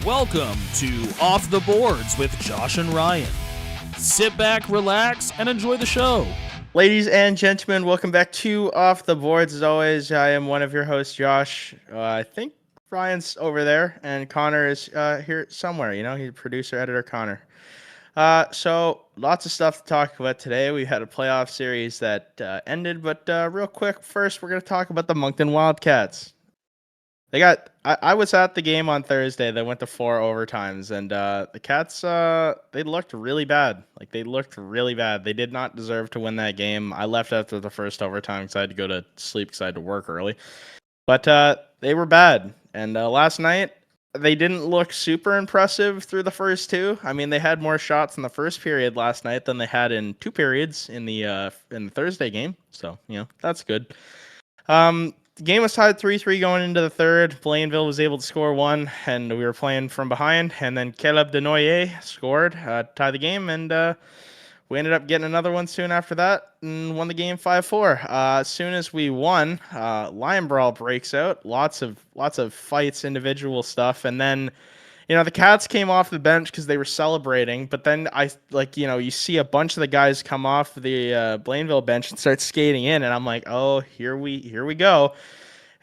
Welcome to Off the Boards with Josh and Ryan. Sit back, relax, and enjoy the show. Ladies and gentlemen, welcome back to Off the Boards. As always, I am one of your hosts, Josh. I think Ryan's over there, and Connor is here somewhere. You know, he's producer, editor, Connor. So lots of stuff to talk about today. We had a playoff series that ended, but real quick, first we're going to talk about the Moncton Wildcats. I was at the game on Thursday. They went to 4 overtimes, and the Cats, they looked really bad. They looked really bad. They did not deserve to win that game. I left after the first overtime because I had to go to sleep because I had to work early. But they were bad. And last night, they didn't look super impressive through the first two. I mean, they had more shots in the first period last night than they had in 2 periods in the Thursday game. So, that's good. The game was tied 3-3 going into the third. Blainville was able to score one, and we were playing from behind. And then Caleb Denoyer scored, tied the game, and we ended up getting another one soon after that and won the game 5-4. As soon as we won, Lion Brawl breaks out. Lots of fights, individual stuff, and then the Cats came off the bench because they were celebrating, but then you see a bunch of the guys come off the Blainville bench and start skating in, and I'm like, oh, here we go.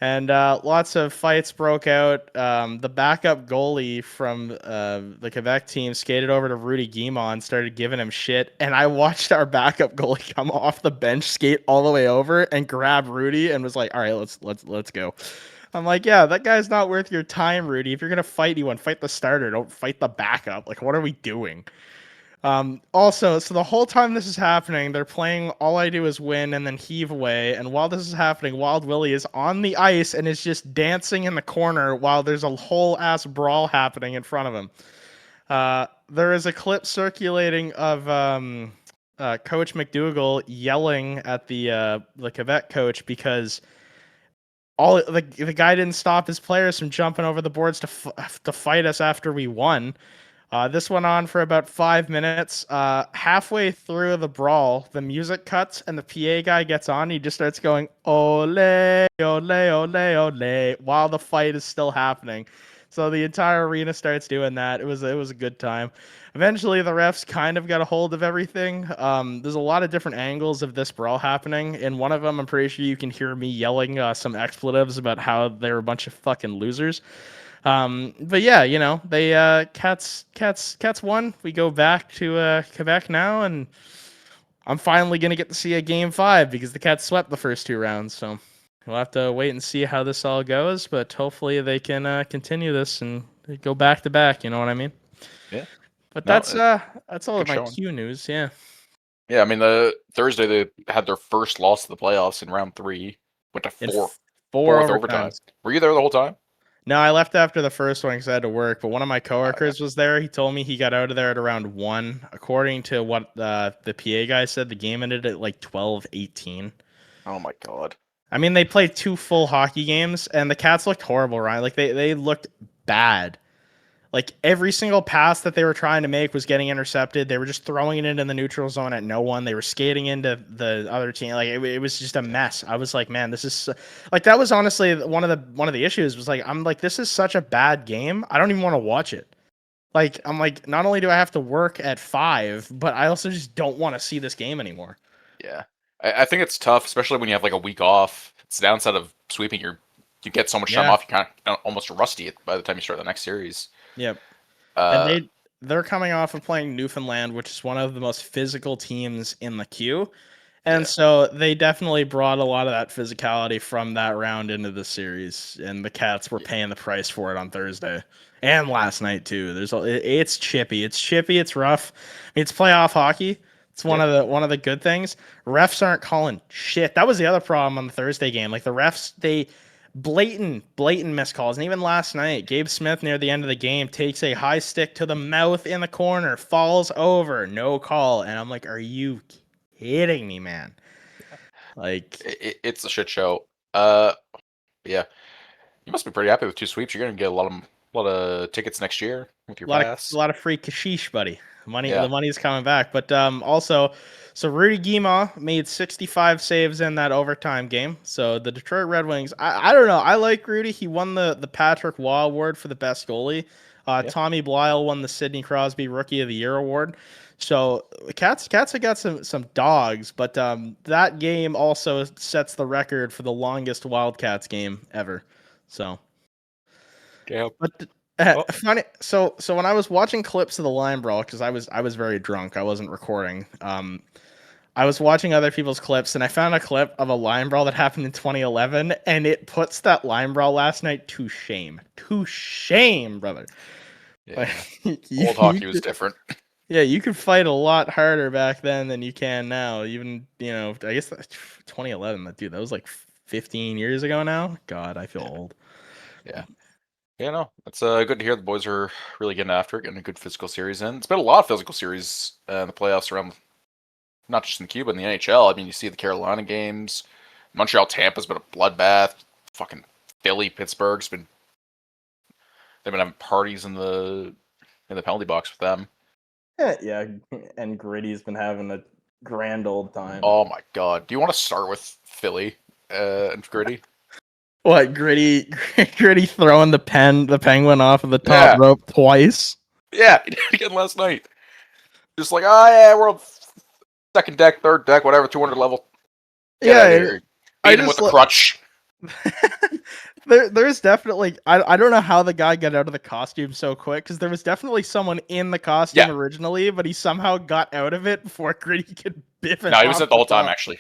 And lots of fights broke out. The backup goalie from the Quebec team skated over to Rudy Guimont and started giving him shit, and I watched our backup goalie come off the bench, skate all the way over, and grab Rudy, and was like, all right, let's go. I'm like, yeah, that guy's not worth your time, Rudy. If you're gonna fight anyone, fight the starter. Don't fight the backup. What are we doing? Also, so the whole time this is happening, they're playing All I Do Is Win and then Heave Away. And while this is happening, Wild Willie is on the ice and is just dancing in the corner while there's a whole ass brawl happening in front of him. There is a clip circulating of Coach McDougall yelling at the Quebec coach because the guy didn't stop his players from jumping over the boards to fight us after we won. This went on for about 5 minutes. Halfway through the brawl, the music cuts and the PA guy gets on. He just starts going, ole, ole, ole, ole, while the fight is still happening. So the entire arena starts doing that. It was a good time. Eventually, the refs kind of got a hold of everything. There's a lot of different angles of this brawl happening. In one of them, I'm pretty sure you can hear me yelling some expletives about how they're a bunch of fucking losers. But yeah, they Cats won. We go back to Quebec now, and I'm finally gonna get to see a game 5 because the Cats swept the first 2 rounds. So we'll have to wait and see how this all goes. But hopefully they can continue this and go back to back. You know what I mean? Yeah. But that's all of my Q news. Yeah. Yeah, I mean the Thursday they had their first loss of the playoffs in round 3. Went to four overtime. Were you there the whole time? No, I left after the first one because I had to work, but one of my coworkers was there. He told me he got out of there at around 1. According to what the PA guy said, the game ended at 12-18. Oh my god. I mean, they played 2 full hockey games, and the Cats looked horrible, right? They looked bad. Every single pass that they were trying to make was getting intercepted. They were just throwing it into the neutral zone at no one. They were skating into the other team. It was just a mess. I was like, man, this is that was honestly one of the issues was I'm like, this is such a bad game. I don't even want to watch it. I'm like, not only do I have to work at 5, but I also just don't want to see this game anymore. Yeah. I think it's tough, especially when you have a week off. It's the downside of sweeping. You get so much time off, you kind of almost rusty by the time you start the next series. Yep. And they're coming off of playing Newfoundland, which is one of the most physical teams in the queue. And so they definitely brought a lot of that physicality from that round into the series. And the Cats were paying the price for it on Thursday. And last night, too. It's chippy. It's rough. I mean, it's playoff hockey. It's one of the good things. Refs aren't calling shit. That was the other problem on the Thursday game. The refs, they blatant missed calls. And even last night, Gabe Smith near the end of the game takes a high stick to the mouth in the corner, falls over, no call. And I'm like, are you kidding me, man? It's a shit show. Yeah, you must be pretty happy with 2 sweeps. You're gonna get a lot of tickets next year with your pass. A lot of free cashish, buddy. The money is coming back. But also, so Rudy Guimont made 65 saves in that overtime game. So the Detroit Red Wings, I don't know. I like Rudy. He won the Patrick Waugh Award for the best goalie. Tommy Blyle won the Sidney Crosby Rookie of the Year award. So Cats have got some dogs, but that game also sets the record for the longest Wildcats game ever. So, Yeah. but Oh. funny. So when I was watching clips of the line brawl, because I was very drunk, I wasn't recording. I was watching other people's clips, and I found a clip of a line brawl that happened in 2011, and it puts that line brawl last night to shame. To shame, brother. Yeah. Like, Old hockey was different. Yeah, you could fight a lot harder back then than you can now. Even, I guess 2011, that was like 15 years ago now. God, I feel old. Yeah. Yeah, no, it's good to hear the boys are really getting after it, getting a good physical series in. It's been a lot of physical series in the playoffs around, not just in Cuba, in the NHL. I mean, you see the Carolina games. Montreal Tampa's been a bloodbath. Fucking Philly Pittsburgh's they've been having parties in the penalty box with them. Yeah, and Gritty's been having a grand old time. Oh my god. Do you want to start with Philly and Gritty? What, Gritty throwing the penguin off of the top Yeah. rope twice? Yeah, he did it again last night. Just like, oh yeah, we're on second deck, third deck, whatever, 200 level. Get out of here. Beat him with a crutch. There's definitely I don't know how the guy got out of the costume so quick, because there was definitely someone in the costume originally, but he somehow got out of it before Gritty could biff it. No, he was it the whole time actually.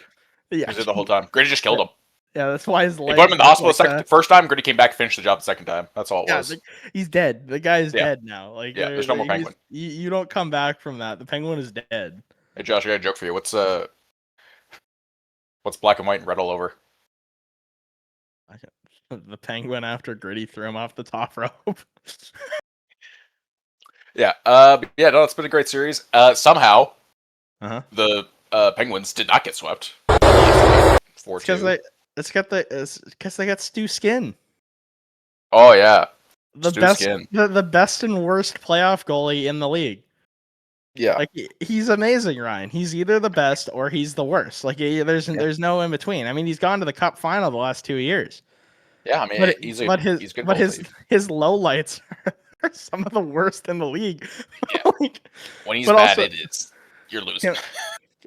Yeah, he was it the whole time. Gritty just killed him. Yeah, that's why his leg. He put him in the hospital first time. Gritty came back, finished the job the second time. That's all it was. He's dead. The guy is dead now. Like, there's no more penguin. You don't come back from that. The penguin is dead. Hey Josh, I got a joke for you. What's black and white and red all over? The penguin after Gritty threw him off the top rope. Yeah. No, it's been a great series. Somehow, the Penguins did not get swept. It's because they got Stu Skin. Oh yeah, the best and worst playoff goalie in the league. Yeah, like he's amazing, Ryan. He's either the best or he's the worst. Like there's no in between. I mean, he's gone to the Cup final the last 2 years. Yeah, I mean, he's good. His lowlights are some of the worst in the league. Yeah. When he's bad, you're losing.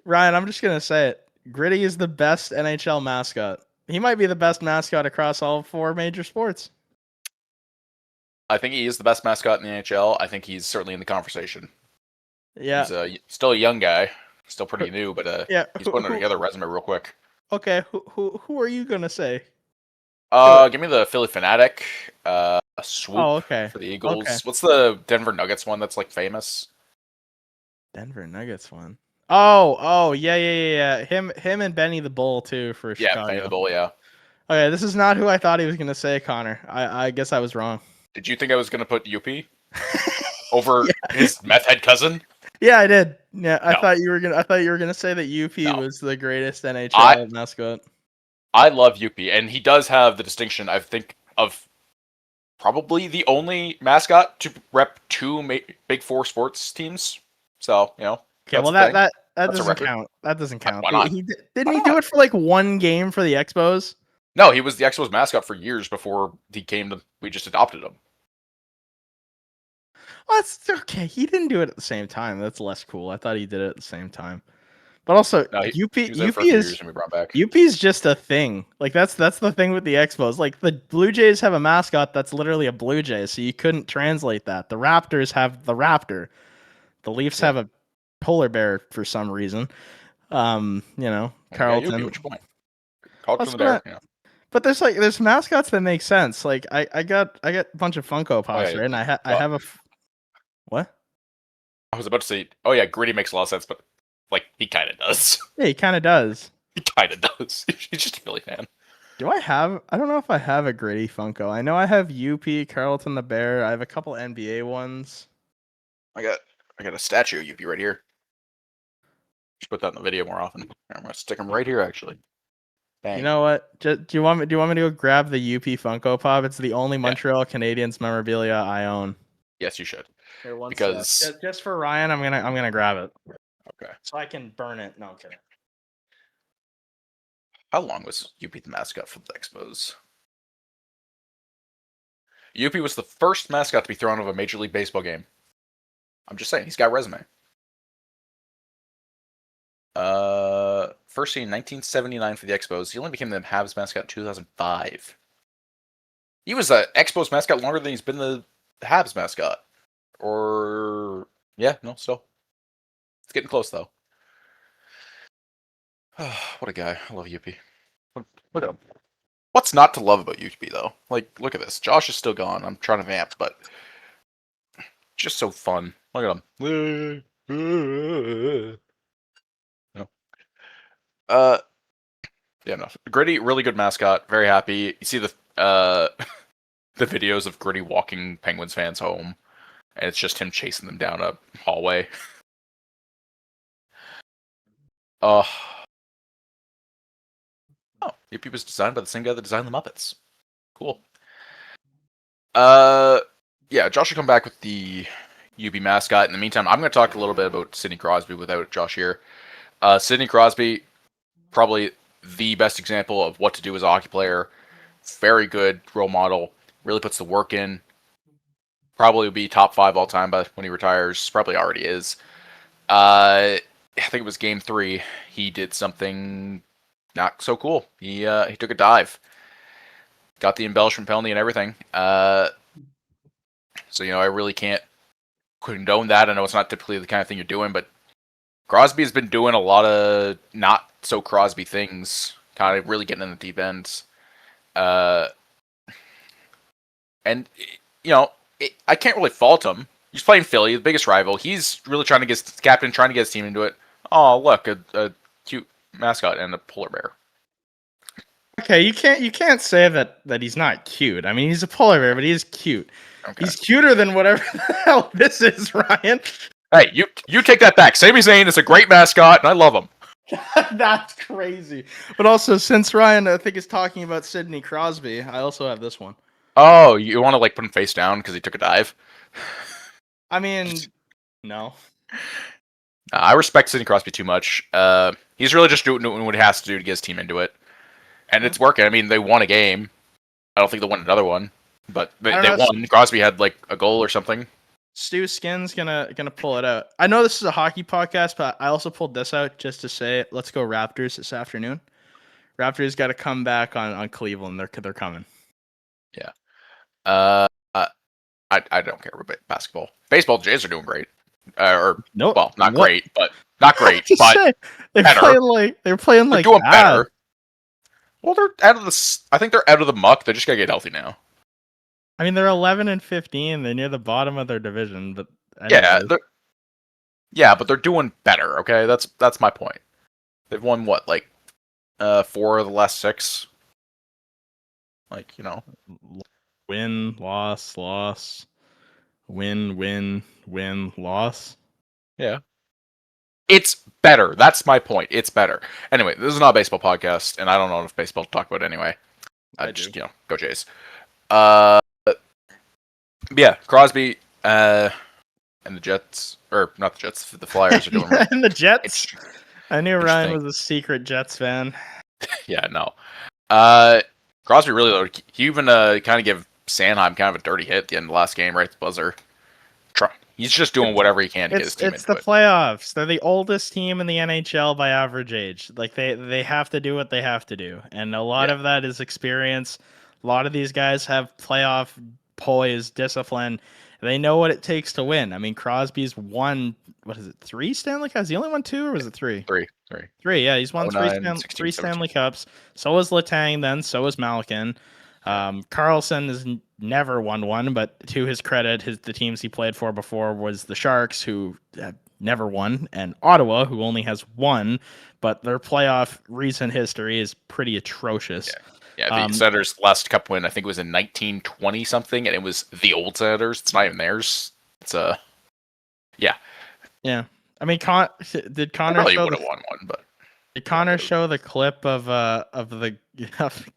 Ryan, I'm just gonna say it. Gritty is the best NHL mascot. He might be the best mascot across all 4 major sports. I think he is the best mascot in the NHL. I think he's certainly in the conversation. Yeah. He's still a young guy, still pretty new, but he's putting together a resume real quick. Okay, who are you gonna say? Give me the Philly Fanatic, a swoop for the Eagles. Okay. What's the Denver Nuggets one that's like famous? Denver Nuggets one. Oh, yeah. Him and Benny the Bull too for Chicago. Yeah, Benny the Bull, yeah. Okay, this is not who I thought he was gonna say, Connor. I guess I was wrong. Did you think I was gonna put UP over his meth head cousin? Yeah, I did. Yeah, I thought you were gonna say that UP was the greatest NHL mascot. I love UP, and he does have the distinction, I think, of probably the only mascot to rep 2 Big 4 sports teams. So, Okay, well that doesn't count. That doesn't count. Why not? Didn't he do it for like 1 game for the Expos? No, he was the Expos mascot for years before we just adopted him. Well, that's okay. He didn't do it at the same time. That's less cool. I thought he did it at the same time. But also, UP is just a thing. Like that's the thing with the Expos. Like the Blue Jays have a mascot that's literally a Blue Jay, so you couldn't translate that. The Raptors have the Raptor. The Leafs have a polar bear for some reason. Carlton. Which point? Carlton the bear. Yeah. But there's mascots that make sense. Like I got a bunch of Funko Pops, right? And I have a what? I was about to say, oh yeah, Gritty makes a lot of sense, but like he kind of does. Yeah, he kind of does. He kind of does. He's just a Philly fan. I don't know if I have a Gritty Funko. I know I have UP, Carlton the Bear. I have a couple NBA ones. I got a statue of UP right here. Just put that in the video more often. I'm gonna stick him right here, actually. Bang. You know what? Do you want me to go grab the UP Funko Pop? It's the only Montreal Canadiens memorabilia I own. Yes, you should. Here, because just for Ryan, I'm gonna grab it. Okay. So I can burn it. No, I'm kidding. How long was UP the mascot for the Expos? Yuppie was the first mascot to be thrown out of a Major League Baseball game. I'm just saying, he's got a resume. First seen in 1979 for the Expos. He only became the Habs mascot in 2005. He was the Expos mascot longer than he's been the Habs mascot. Or yeah, no, still. It's getting close though. What a guy! I love Yuppie. Look at him. What's not to love about Yuppie though? Like, look at this. Josh is still gone. I'm trying to vamp, but just so fun. Look at him. No. Yeah, no. Gritty, really good mascot. Very happy. You see the the videos of Gritty walking Penguins fans home, and it's just him chasing them down a hallway. Oh, Yuppie was designed by the same guy that designed the Muppets. Cool. Yeah, Josh will come back with the Yuppie mascot. In the meantime, I'm going to talk a little bit about Sidney Crosby without Josh here. Sidney Crosby, probably the best example of what to do as a hockey player. Very good role model. Really puts the work in. Probably will be top 5 all time by when he retires. Probably already is. I think it was Game 3. He did something not so cool. He took a dive. Got the embellishment penalty and everything. So, I really can't condone that. I know it's not typically the kind of thing you're doing, but Crosby has been doing a lot of not so Crosby things, kind of really getting in the deep end. And, I can't really fault him. He's playing Philly, the biggest rival. He's really trying to get his captain, trying to get his team into it. Oh, look, a cute mascot and a polar bear. Okay, you can't say that he's not cute. I mean, he's a polar bear, but he is cute. Okay. He's cuter than whatever the hell this is, Ryan. Hey, you take that back. Sami Zayn is a great mascot, and I love him. That's crazy. But also, since Ryan, I think, is talking about Sidney Crosby, I also have this one. Oh, you want to put him face down because he took a dive? I mean, no. I respect Sidney Crosby too much. He's really just doing what he has to do to get his team into it. And it's working. I mean, they won a game. I don't think they'll win another one. But they won. Crosby had a goal or something. Stu Skin's gonna pull it out. I know this is a hockey podcast, but I also pulled this out just to say, let's go Raptors this afternoon. Raptors got to come back on Cleveland. They're coming. Yeah. I don't care about basketball. Baseball, the Jays are doing great. Nope. Well, not great, but not great. But they're playing they're doing better. Well, they're out of the. I think they're out of the muck. They just gotta get healthy now. I mean, they're 11-15. They're near the bottom of their division, but but they're doing better. Okay, that's my point. They've won what, 4 of the last 6. Win, loss, win, loss. Yeah. It's better. That's my point. It's better. Anyway, this is not a baseball podcast, and I don't know enough baseball to talk about anyway. Just, go Jays. Yeah, Crosby and the Jets, or not the Jets, the Flyers are doing right. And the Jets? I knew Ryan was a secret Jets fan. Yeah, no. Crosby really, he even kind of gave Sanheim kind of a dirty hit at the end of the last game, right at the buzzer. He's just doing whatever he can to get his team into it. It's the playoffs. They're the oldest team in the NHL by average age. They have to do what they have to do. And a lot of that is experience. A lot of these guys have playoff poise, discipline. They know what it takes to win. I mean, Crosby's won, 3 Stanley Cups? He only won 2, or was it 3? 3. 3, yeah. He's won 3 Stanley Cups. So was Letang then. So was Malkin. Carlson has never won one, but to his credit, the teams he played for before was the Sharks, who never won, and Ottawa, who only has 1, but their playoff recent history is pretty atrocious. Yeah, the Senators' last cup win, I think it was in 1920 something, and it was the old Senators. It's not even theirs. It's yeah. I mean, did Connor probably would have won one, but did Connor show the clip of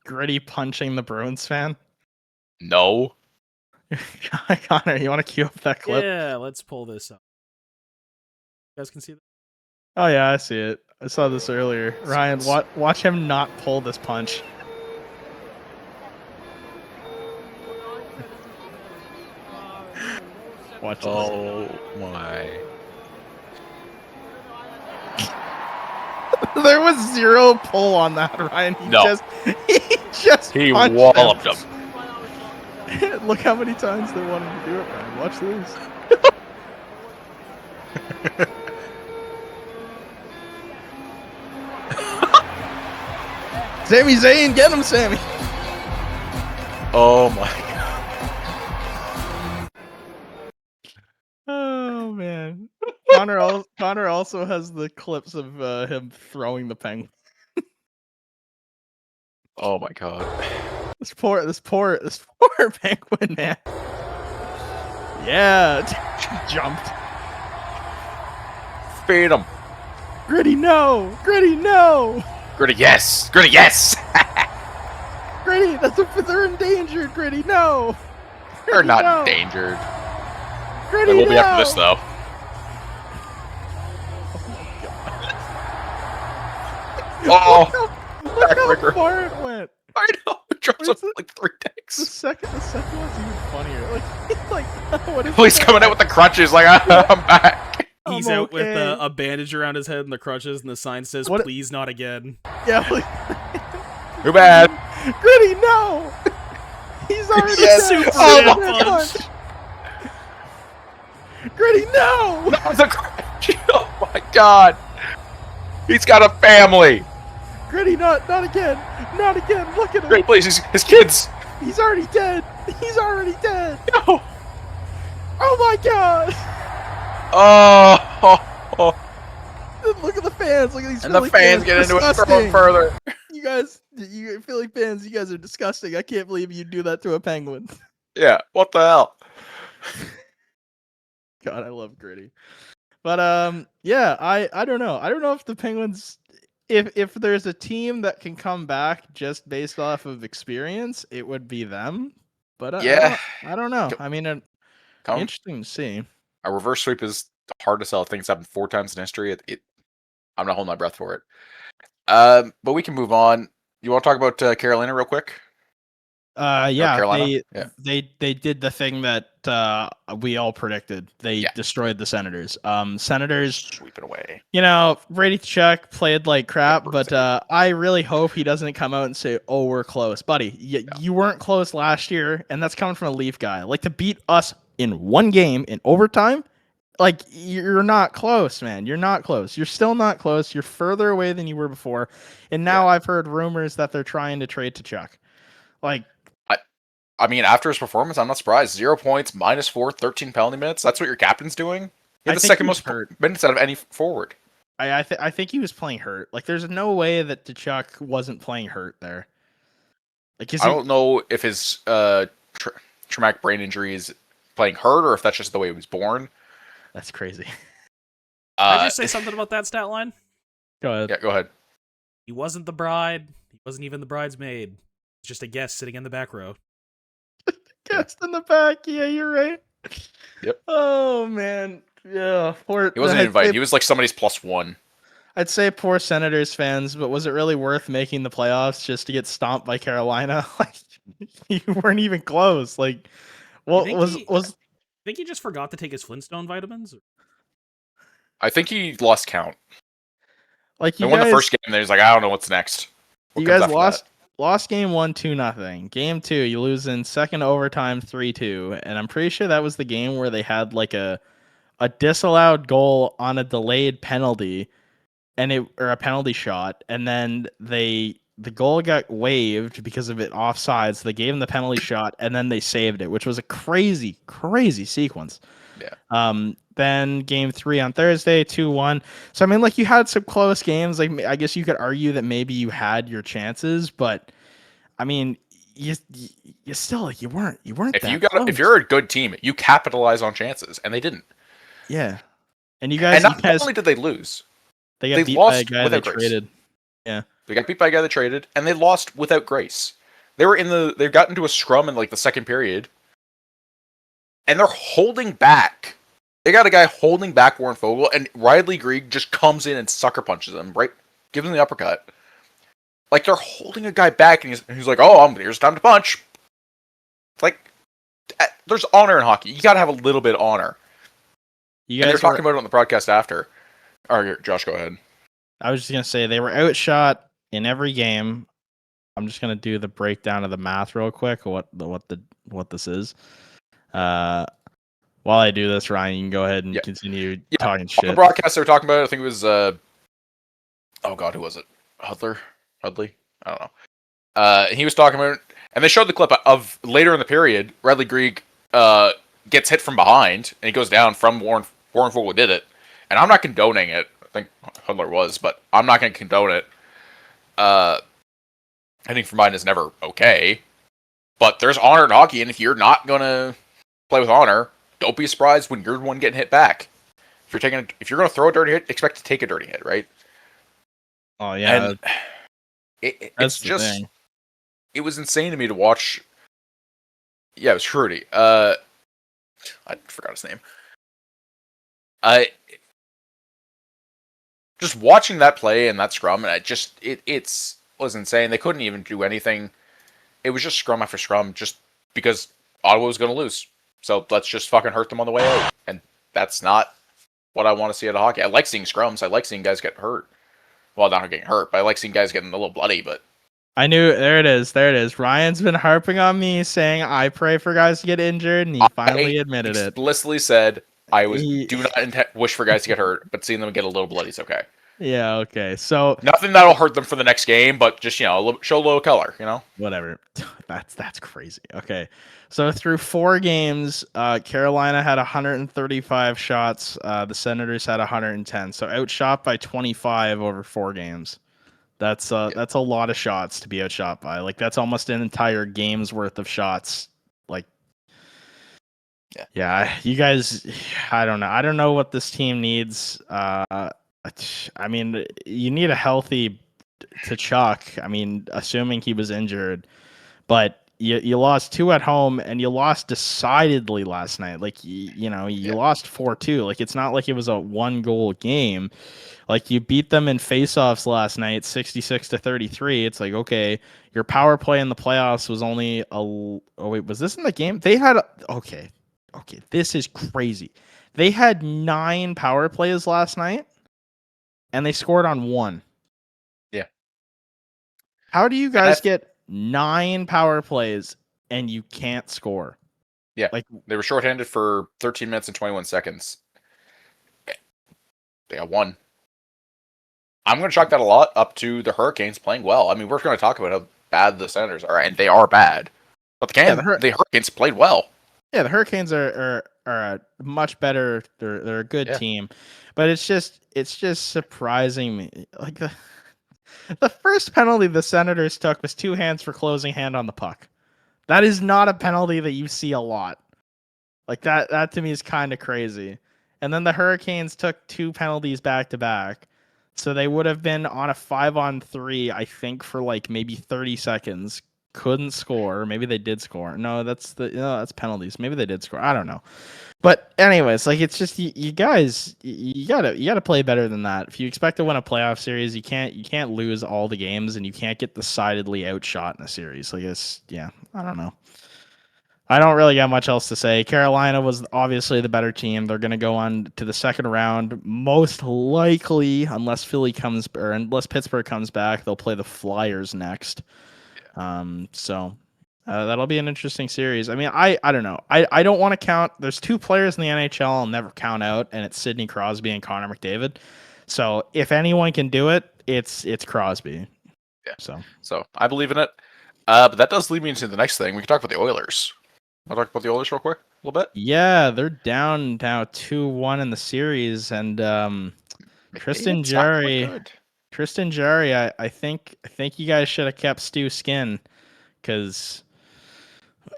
Gritty punching the Bruins fan? No. Connor, you want to cue up that clip? Yeah, let's pull this up. You guys can see that? Oh yeah, I see it. I saw this earlier. Ryan, watch him not pull this punch. Watch this. Oh my. There was zero pull on that, Ryan. He He punched walloped him. Look how many times they wanted to do it, Ryan. Watch this. Sami Zayn, get him, Sammy. Oh my god. Oh man. Connor also has the clips of him throwing the penguin. Oh my god. This poor penguin, man. Yeah, he jumped. Feed him. Gritty, no! Gritty, no! Gritty, yes! Gritty, yes! Gritty, they're endangered. Gritty, no! They're Gritty, not no! endangered. Gritty, They will be no! after this, though. Oh! Look how far it went. I know. It drops up Where's like 3 The ticks. second one's even funnier. Like what is He's coming out with the crutches, like, I'm back. He's I'm out with okay. a bandage around his head and the crutches, and the sign says, What- "Please not again." Yeah, like, Too bad. Gritty, no! He's already Yes, dead. super Oh, red punch. Gritty, no! The crutch. Oh my god. He's got a family. Gritty, not again. Not again. Look at him. Great, please. His kids. He's already dead. He's already dead. No. Oh my god. Oh. Look at the fans. Look at these And the Philly fans get into it, throw Disgusting. him further. You guys, you Philly fans, you guys are disgusting. I can't believe you do that to a penguin. Yeah, what the hell? God, I love Gritty. But yeah, I don't know. I don't know if the Penguins, if there's a team that can come back just based off of experience, it would be them. But Yeah. I don't know. I mean, interesting to see. A reverse sweep is hard to sell. I think it's happened 4 times in history. I'm not holding my breath for it. But we can move on. You want to talk about Carolina real quick? Yeah, Carolina? they did the thing that we all predicted. They destroyed the Senators. Senators Sweep it away. You know, Brady Tkachuk played like crap, Yeah, but I really hope he doesn't come out and say, "Oh, we're close, buddy." You weren't close last year, and that's coming from a Leaf guy. Like, to beat us in one game in overtime, like, you're not close, man. You're not close. You're still not close. You're further away than you were before. And now I've heard rumors that they're trying to trade Tkachuk. Like, I mean, after his performance, I'm not surprised. 0 points, -4, 13 penalty minutes. That's what your captain's doing. He had the second most minutes out of any forward. I think he was playing hurt. Like, there's no way that Tkachuk wasn't playing hurt there. Like, I don't know if his traumatic brain injury is playing hurt or if that's just the way he was born. That's crazy. Can I just say something about that stat line? Go ahead. Yeah, go ahead. He wasn't the bride. He wasn't even the bridesmaid. He's just a guest sitting in the back row. Guest in the back. Yeah, you're right. Yep. Oh man. Yeah. He wasn't invited. He was like somebody's +1. I'd say poor Senators fans, but was it really worth making the playoffs just to get stomped by Carolina? Like, you weren't even close. Like, what was? I think he just forgot to take his Flintstone vitamins. I think he lost count. Like, They won the first game, and he's like, I don't know what's next. You guys lost game 1 2-0. Game 2, you lose in second overtime 3-2, and I'm pretty sure that was the game where they had like a disallowed goal on a delayed penalty, or a penalty shot, and then the goal got waived because of it offside, so they gave him the penalty shot, and then they saved it, which was a crazy sequence. Yeah. Then game 3 on Thursday, 2-1. So I mean, like, you had some close games. Like, I guess you could argue that maybe you had your chances, but I mean, you still, like, you weren't. If you're a good team, you capitalize on chances, and they didn't. Yeah. And you guys, not only did they lose, they got beat by a guy they grace. traded. Yeah. They got beat by a guy they traded, and they lost without grace. They got into a scrum in like the second period, and they're holding back. They got a guy holding back Warren Foegle, and Ridly Greig just comes in and sucker punches him, right? Gives him the uppercut. Like, they're holding a guy back, and he's like, "Oh, here's time to punch." It's like, there's honor in hockey. You got to have a little bit of honor. You And they were guys talking about it on the broadcast after. All right, Josh, go ahead. I was just gonna say they were outshot in every game. I'm just gonna do the breakdown of the math real quick. What this is. While I do this, Ryan, you can go ahead and continue talking On shit. the broadcast, they were talking about it. I think it was, oh God, who was it? Hudley? I don't know. He was talking about it, and they showed the clip of later in the period, Ridly Greig gets hit from behind, and he goes down from Warren Foegle did it. And I'm not condoning it. I think Hudler was, but I'm not going to condone it. Hitting from behind is never okay. But there's honor in hockey, and if you're not going to play with honor, don't be surprised when you're the one getting hit back. If you're going to throw a dirty hit, expect to take a dirty hit, right? Oh yeah, and it's just thing. It was insane to me to watch. Yeah, it was Trudy. I forgot his name. Just watching that play and that scrum, and it was insane. They couldn't even do anything. It was just scrum after scrum, just because Ottawa was going to lose. So let's just fucking hurt them on the way out. And that's not what I want to see out of hockey. I like seeing scrums. I like seeing guys get hurt. Well, not getting hurt, but I like seeing guys getting a little bloody. But I knew there it is. Ryan's been harping on me saying I pray for guys to get injured, and he finally admitted it. Explicitly said do not wish for guys to get hurt, but seeing them get a little bloody is okay. Yeah, okay. So nothing that'll hurt them for the next game, but just show a little color, Whatever. That's crazy. Okay. So through 4 games, Carolina had 135 shots. The Senators had 110. So outshot by 25 over 4 games. That's a lot of shots to be outshot by. Like that's almost an entire game's worth of shots. Like, yeah. You guys, I don't know. I don't know what this team needs. I mean, you need a healthy Tkachuk. I mean, assuming he was injured, but you lost 2 at home and you lost decidedly last night. Like you lost 4-2. Like it's not like it was a 1-goal game. Like you beat them in faceoffs last night, 66-33. It's like, okay, your power play in the playoffs was only was this in the game? They had okay, this is crazy. They had 9 power plays last night, and they scored on 1. Yeah. How do you guys get 9 power plays and you can't score? Yeah, like they were shorthanded for 13 minutes and 21 seconds. They got 1. I'm going to chalk that a lot up to the Hurricanes playing well. I mean, we're going to talk about how bad the Senators are, and they are bad. But the Hurricanes played well. Yeah, the Hurricanes are a much better. They're a good team, but it's just surprising me. Like the first penalty the Senators took was 2 hands for closing hand on the puck. That is not a penalty that you see a lot. Like that to me is kind of crazy. And then the Hurricanes took 2 penalties back to back. So they would have been on a 5-on-3, I think, for like maybe 30 seconds. Couldn't score. Maybe they did score. No, that's penalties. Maybe they did score. I don't know. But anyways, like it's just you guys, you gotta play better than that. If you expect to win a playoff series, you can't lose all the games, and you can't get decidedly outshot in a series. Like I don't know. I don't really got much else to say. Carolina was obviously the better team. They're going to go on to the second round. Most likely, unless Pittsburgh comes back, they'll play the Flyers next. So that'll be an interesting series. I mean, I don't know. I don't want to count. There's 2 players in the NHL I'll never count out, and it's Sidney Crosby and Connor McDavid. So if anyone can do it, it's Crosby. Yeah. So I believe in it. But that does lead me into the next thing. We can talk about the Oilers. I'll talk about the Oilers real quick, a little bit. Yeah, they're down now 2-1 in the series, and Tristan Jarry, I think you guys should have kept Stu Skin, because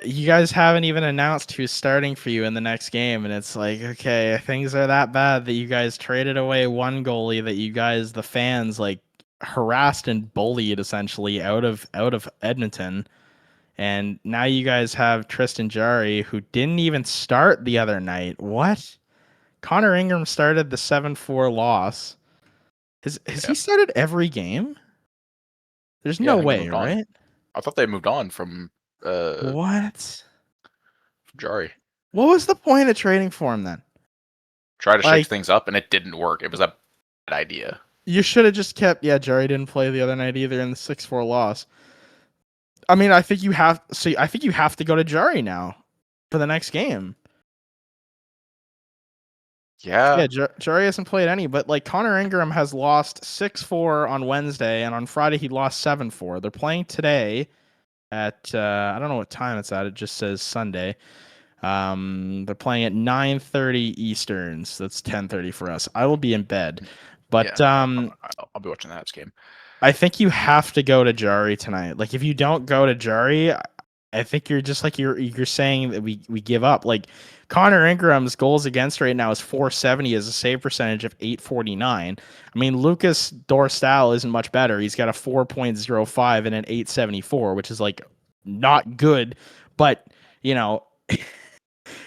you guys haven't even announced who's starting for you in the next game, and it's like, okay, things are that bad that you guys traded away one goalie that you guys, the fans, like harassed and bullied essentially out of Edmonton. And now you guys have Tristan Jarry, who didn't even start the other night. What? Connor Ingram started the 7-4 loss. Has he started every game? There's no way, right? I thought they moved on from what? for Jari. What was the point of trading for him then? Try to shake Like- things up, and it didn't work. It was a bad idea. You should have just kept. Yeah, Jari didn't play the other night either in the 6-4 loss. I mean, I think you have. So I think you have to go to Jari now for the next game. Yeah. Yeah, Jari hasn't played any, but like Connor Ingram has lost 6-4 on Wednesday, and on Friday he lost 7-4. They're playing today at I don't know what time it's at. It just says Sunday. They're playing at 9:30 Eastern, so that's 10:30 for us. I will be in bed, but I'll be watching the Habs game. I think you have to go to Jari tonight. Like if you don't go to Jari, I think you're just like you're saying that we give up. Like Connor Ingram's goals against right now is 470 as a save percentage of 849. I mean, Lucas Dorstal isn't much better. He's got a 4.05 and an 874, which is like not good, but you know,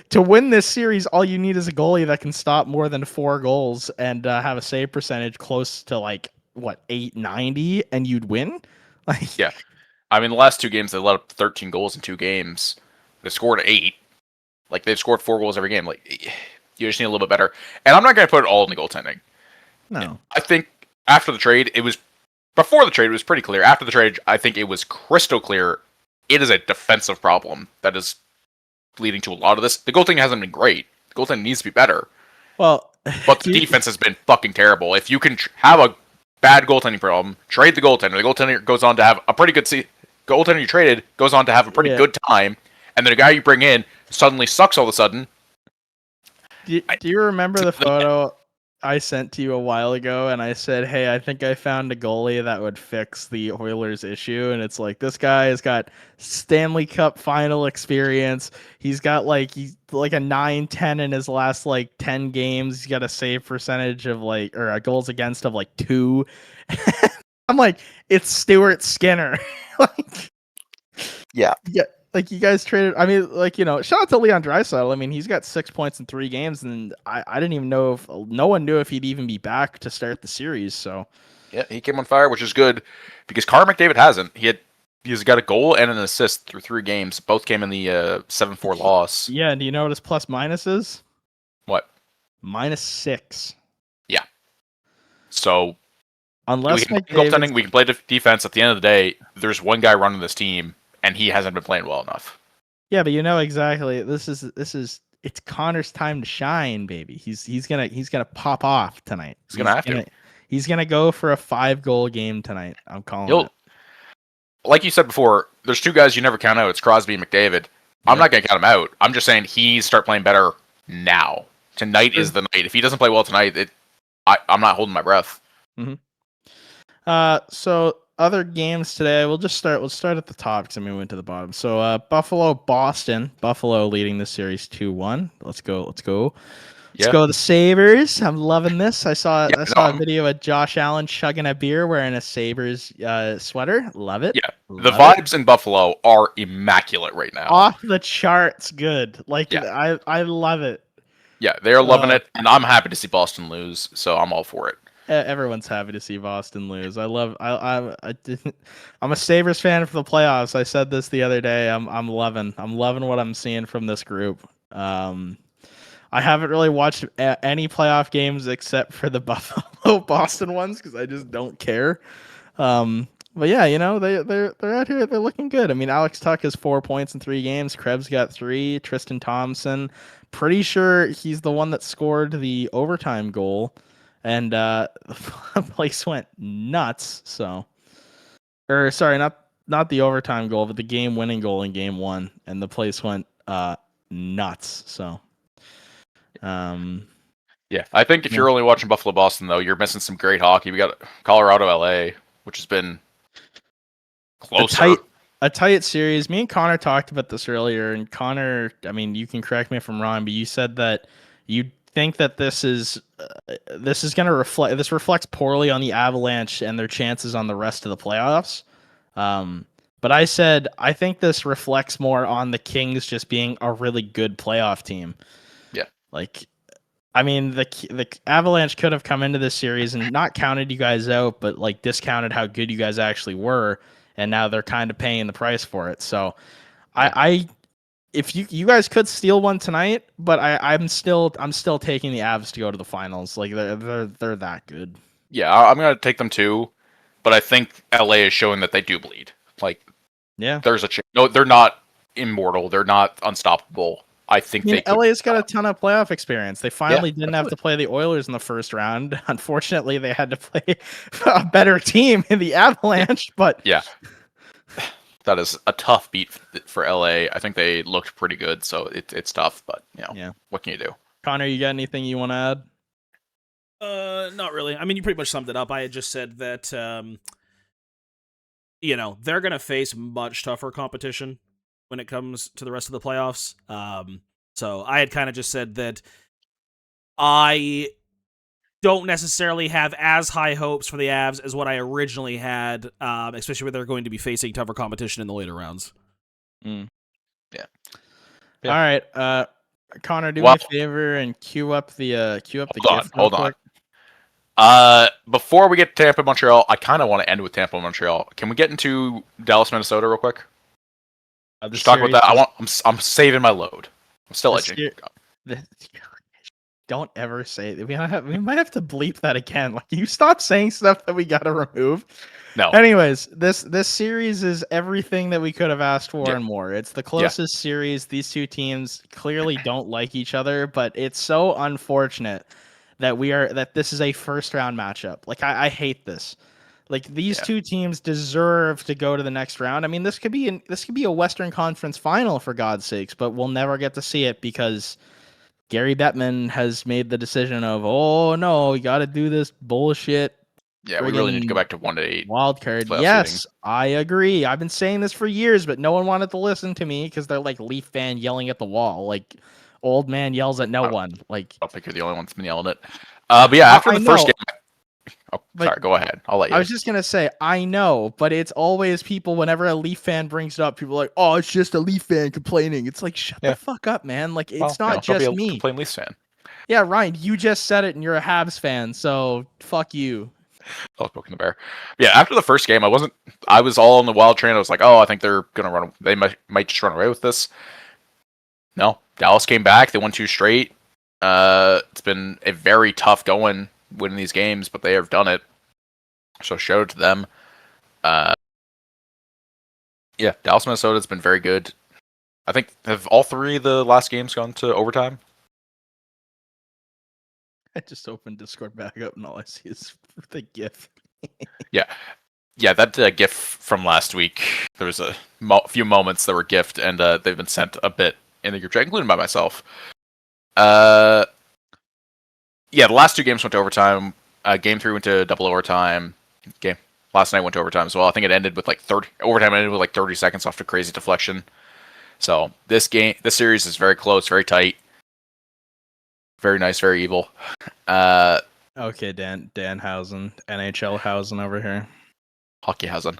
to win this series, all you need is a goalie that can stop more than 4 goals and have a save percentage close to like what 890, and you'd win. Like Yeah. I mean, the last 2 games, they let up 13 goals in 2 games. They scored 8. Like, they've scored 4 goals every game. Like, you just need a little bit better. And I'm not going to put it all in the goaltending. No. I think after the trade, before the trade, it was pretty clear. After the trade, I think it was crystal clear. It is a defensive problem that is leading to a lot of this. The goaltending hasn't been great. The goaltending needs to be better. Well, But the defense has been fucking terrible. If you can have a bad goaltending problem, trade the goaltender. The goaltender goes on to have a pretty good goaltender you traded goes on to have a pretty good time, and then the guy you bring in suddenly sucks all of a sudden. Do you remember the photo I sent to you a while ago, and I said, hey, I think I found a goalie that would fix the Oilers issue, and it's like, this guy has got Stanley Cup final experience. He's got like a 9-10 in his last like 10 games. He's got a save percentage of like, or a goals against of like 2. I'm like, it's Stuart Skinner. Like, yeah. Like you guys traded. I mean, like, you know, shout out to Leon Draisaitl. I mean, he's got 6 points in 3 games, and I didn't even know if no one knew if he'd even be back to start the series. So yeah, he came on fire, which is good because Connor McDavid hasn't. He's got a goal and an assist through 3 games. Both came in the 7-4 loss. yeah, and do you know what his plus minus is? What? -6. Yeah. So unless we can play goaltending, we can play defense. At the end of the day, there's one guy running this team, and he hasn't been playing well enough. Yeah, but you know exactly. This is it's Connor's time to shine, baby. He's gonna pop off tonight. He's gonna go for a 5-goal game tonight. I'm calling it. Like you said before, there's 2 guys you never count out. It's Crosby and McDavid. I'm not gonna count him out. I'm just saying he needs to start playing better now. Tonight is the night. If he doesn't play well tonight, I'm not holding my breath. Mm-hmm. So other games today, we'll start at the top because we went to the bottom. So Buffalo, Boston. Buffalo leading the series 2-1. Let's go. Let's go the Sabres. I'm loving this. I saw a video of Josh Allen chugging a beer wearing a Sabres sweater. Love it. Yeah. The vibes in Buffalo are immaculate right now. Off the charts good. Like I love it. Yeah, they're loving it, and I'm happy to see Boston lose, so I'm all for it. Everyone's happy to see Boston lose. I'm a Sabres fan for the playoffs. I said this the other day. I'm loving what I'm seeing from this group. I haven't really watched any playoff games except for the Buffalo Boston ones because I just don't care. But yeah, you know, they're out here. They're looking good. I mean, Alex Tuch has 4 points in 3 games. Krebs got 3. Tristan Thompson, pretty sure he's the one that scored the overtime goal. And the place went nuts. So, or sorry, not the overtime goal, but the game-winning goal in Game 1, and the place went nuts. So, yeah, I think if you're only watching Buffalo Boston though, you're missing some great hockey. We got Colorado LA, which has been closer. A tight series. Me and Connor talked about this earlier, and Connor, I mean, you can correct me if I'm wrong, but you said that you think that this is going to reflects poorly on the Avalanche and their chances on the rest of the playoffs. But I said I think this reflects more on the Kings just being a really good playoff team. Yeah. Like, I mean, the Avalanche could have come into this series and not counted you guys out, but like discounted how good you guys actually were, and now they're kind of paying the price for it. So, I if you guys could steal one tonight, but I'm still taking the Avs to go to the finals. Like they're that good. Yeah, I'm gonna take them too, but I think LA is showing that they do bleed. Like, Yeah. there's a no, they're not immortal. They're not unstoppable. I think they could. LA's got a ton of playoff experience. They finally didn't have absolutely. to play the Oilers in the first round. Unfortunately, they had to play a better team in the Avalanche. But Yeah, that is a tough beat for LA. I think they looked pretty good, so it's tough. But yeah, what can you do? Connor, you got anything you want to add? Not really. I mean, you pretty much summed it up. I had just said that, they're going to face much tougher competition when it comes to the rest of the playoffs. So I had kind of just said that I don't necessarily have as high hopes for the Avs as what I originally had, especially when they're going to be facing tougher competition in the later rounds. Yeah. All right, Connor, do me Well, a favor and queue up the GIF. hold on. Before we get to Tampa, Montreal, I kind of want to end with Tampa, Montreal. Can we get into Dallas, Minnesota, real quick? Just talk about that. I'm saving my load. I'm still edging. Don't ever say it. We might have to bleep that again. Like, you stop saying stuff that we gotta remove. No. Anyways, this series is everything that we could have asked for and more. It's the closest series. These two teams clearly don't like each other, but it's so unfortunate that this is a first round matchup. Like, I hate this. Like, these two teams deserve to go to the next round. I mean, this could be a Western Conference final, for God's sakes, but we'll never get to see it because Gary Bettman has made the decision of, oh no, we got to do this bullshit. Yeah, we really need to go back to 1-8 wild card. Yes, I agree. I've been saying this for years, but no one wanted to listen to me because they're like Leaf fan yelling at the wall, like old man yells at no one. Like, I don't think you're the only one that's been yelling it. But yeah, after the first game. Oh, sorry, go ahead. I'll let you. I was just gonna say, I know, but it's always people. Whenever a Leaf fan brings it up, people are like, "Oh, it's just a Leaf fan complaining." It's like, shut the fuck up, man. Like, it's not just don't be me. Complain Leafs fan. Yeah, Ryan, you just said it, and you're a Habs fan, so fuck you. I'll poking the bear. Yeah, after the first game, I was all on the wild train. I was like, oh, I think they're gonna run. They might just run away with this. No, Dallas came back. They won 2 straight. It's been a very tough going winning these games, but they have done it. So shout out to them. Yeah, Dallas, Minnesota has been very good. I think, have all 3 of the last games gone to overtime? I just opened Discord back up and all I see is the GIF. Yeah, that GIF from last week. There was a few moments that were GIFed, and they've been sent a bit in the group chat, including by myself. Yeah, the last 2 games went to overtime. Game 3 went to double overtime. Last night went to overtime as well. I think it ended with like 30. Overtime ended with like 30 seconds off a crazy deflection. So this series is very close, very tight, very nice, very evil. Okay, Danhausen, NHLhausen over here. Hockeyhausen.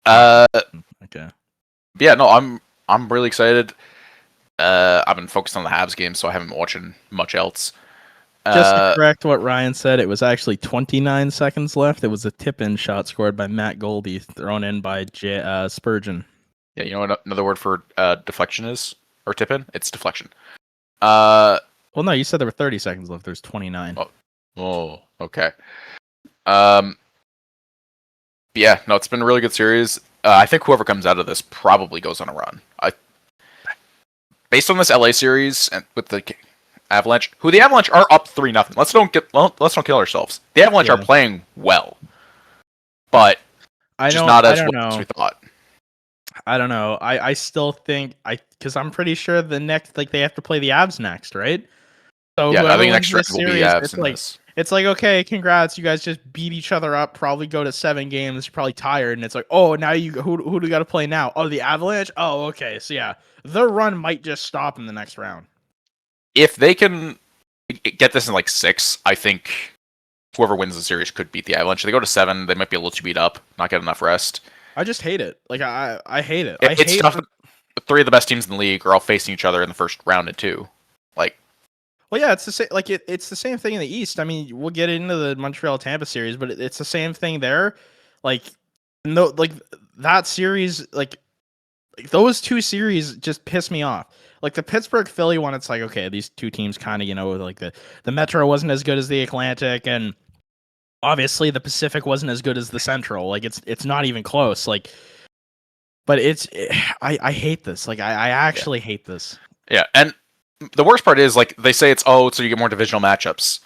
Okay. Yeah, no, I'm really excited. I've been focused on the Habs game, so I haven't been watching much else. Just to correct what Ryan said, it was actually 29 seconds left. It was a tip-in shot scored by Matt Goldie, thrown in by Spurgeon. Yeah, you know what another word for deflection is? Or tip-in? It's deflection. Well, no, you said there were 30 seconds left. There's 29. Oh, okay. Yeah, no, it's been a really good series. I think whoever comes out of this probably goes on a run. Based on this LA series and with the Avalanche, the Avalanche are up 3-0. Let's don't kill ourselves. The Avalanche are playing well, but just not as well as we thought. I don't know. I still think because I'm pretty sure the next, like, they have to play the Avs next, right? So yeah, I think next round will be Avs. It's like, okay, congrats, you guys just beat each other up. Probably go to 7 games. You're probably tired, and it's like, oh, now who do we got to play now? Oh, the Avalanche. Oh, okay. So yeah, their run might just stop in the next round. If they can get this in like 6, I think whoever wins the series could beat the Avalanche. If they go to 7, they might be a little too beat up, not get enough rest. I just hate it. Like, I hate it. It's tough. The 3 of the best teams in the league are all facing each other in the first round and 2. Like, well, yeah, it's the same. Like, it's the same thing in the East. I mean, we'll get into the Montreal Tampa series, but it's the same thing there. Like, no, like that series, like Like, those two series just piss me off. Like the Pittsburgh Philly one, it's like, okay, these two teams kind of, like the Metro wasn't as good as the Atlantic, and obviously the Pacific wasn't as good as the Central. Like it's not even close. Like, but I hate this. Like I actually hate this. Yeah, and the worst part is like they say it's so you get more divisional matchups.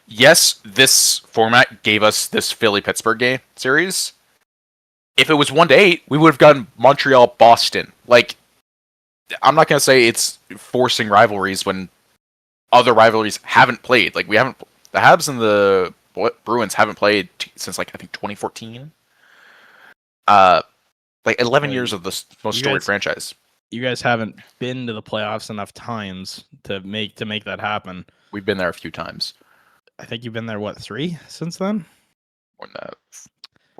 Yes, this format gave us this Philly Pittsburgh game series. If it was 1-8, we would have gotten Montreal Boston. Like, I'm not gonna say it's forcing rivalries when other rivalries haven't played. Like the Habs and the Bruins haven't played since like I think 2014. Like 11 years of the most storied franchise. You guys haven't been to the playoffs enough times to make that happen. We've been there a few times. I think you've been there 3 since then. More than that.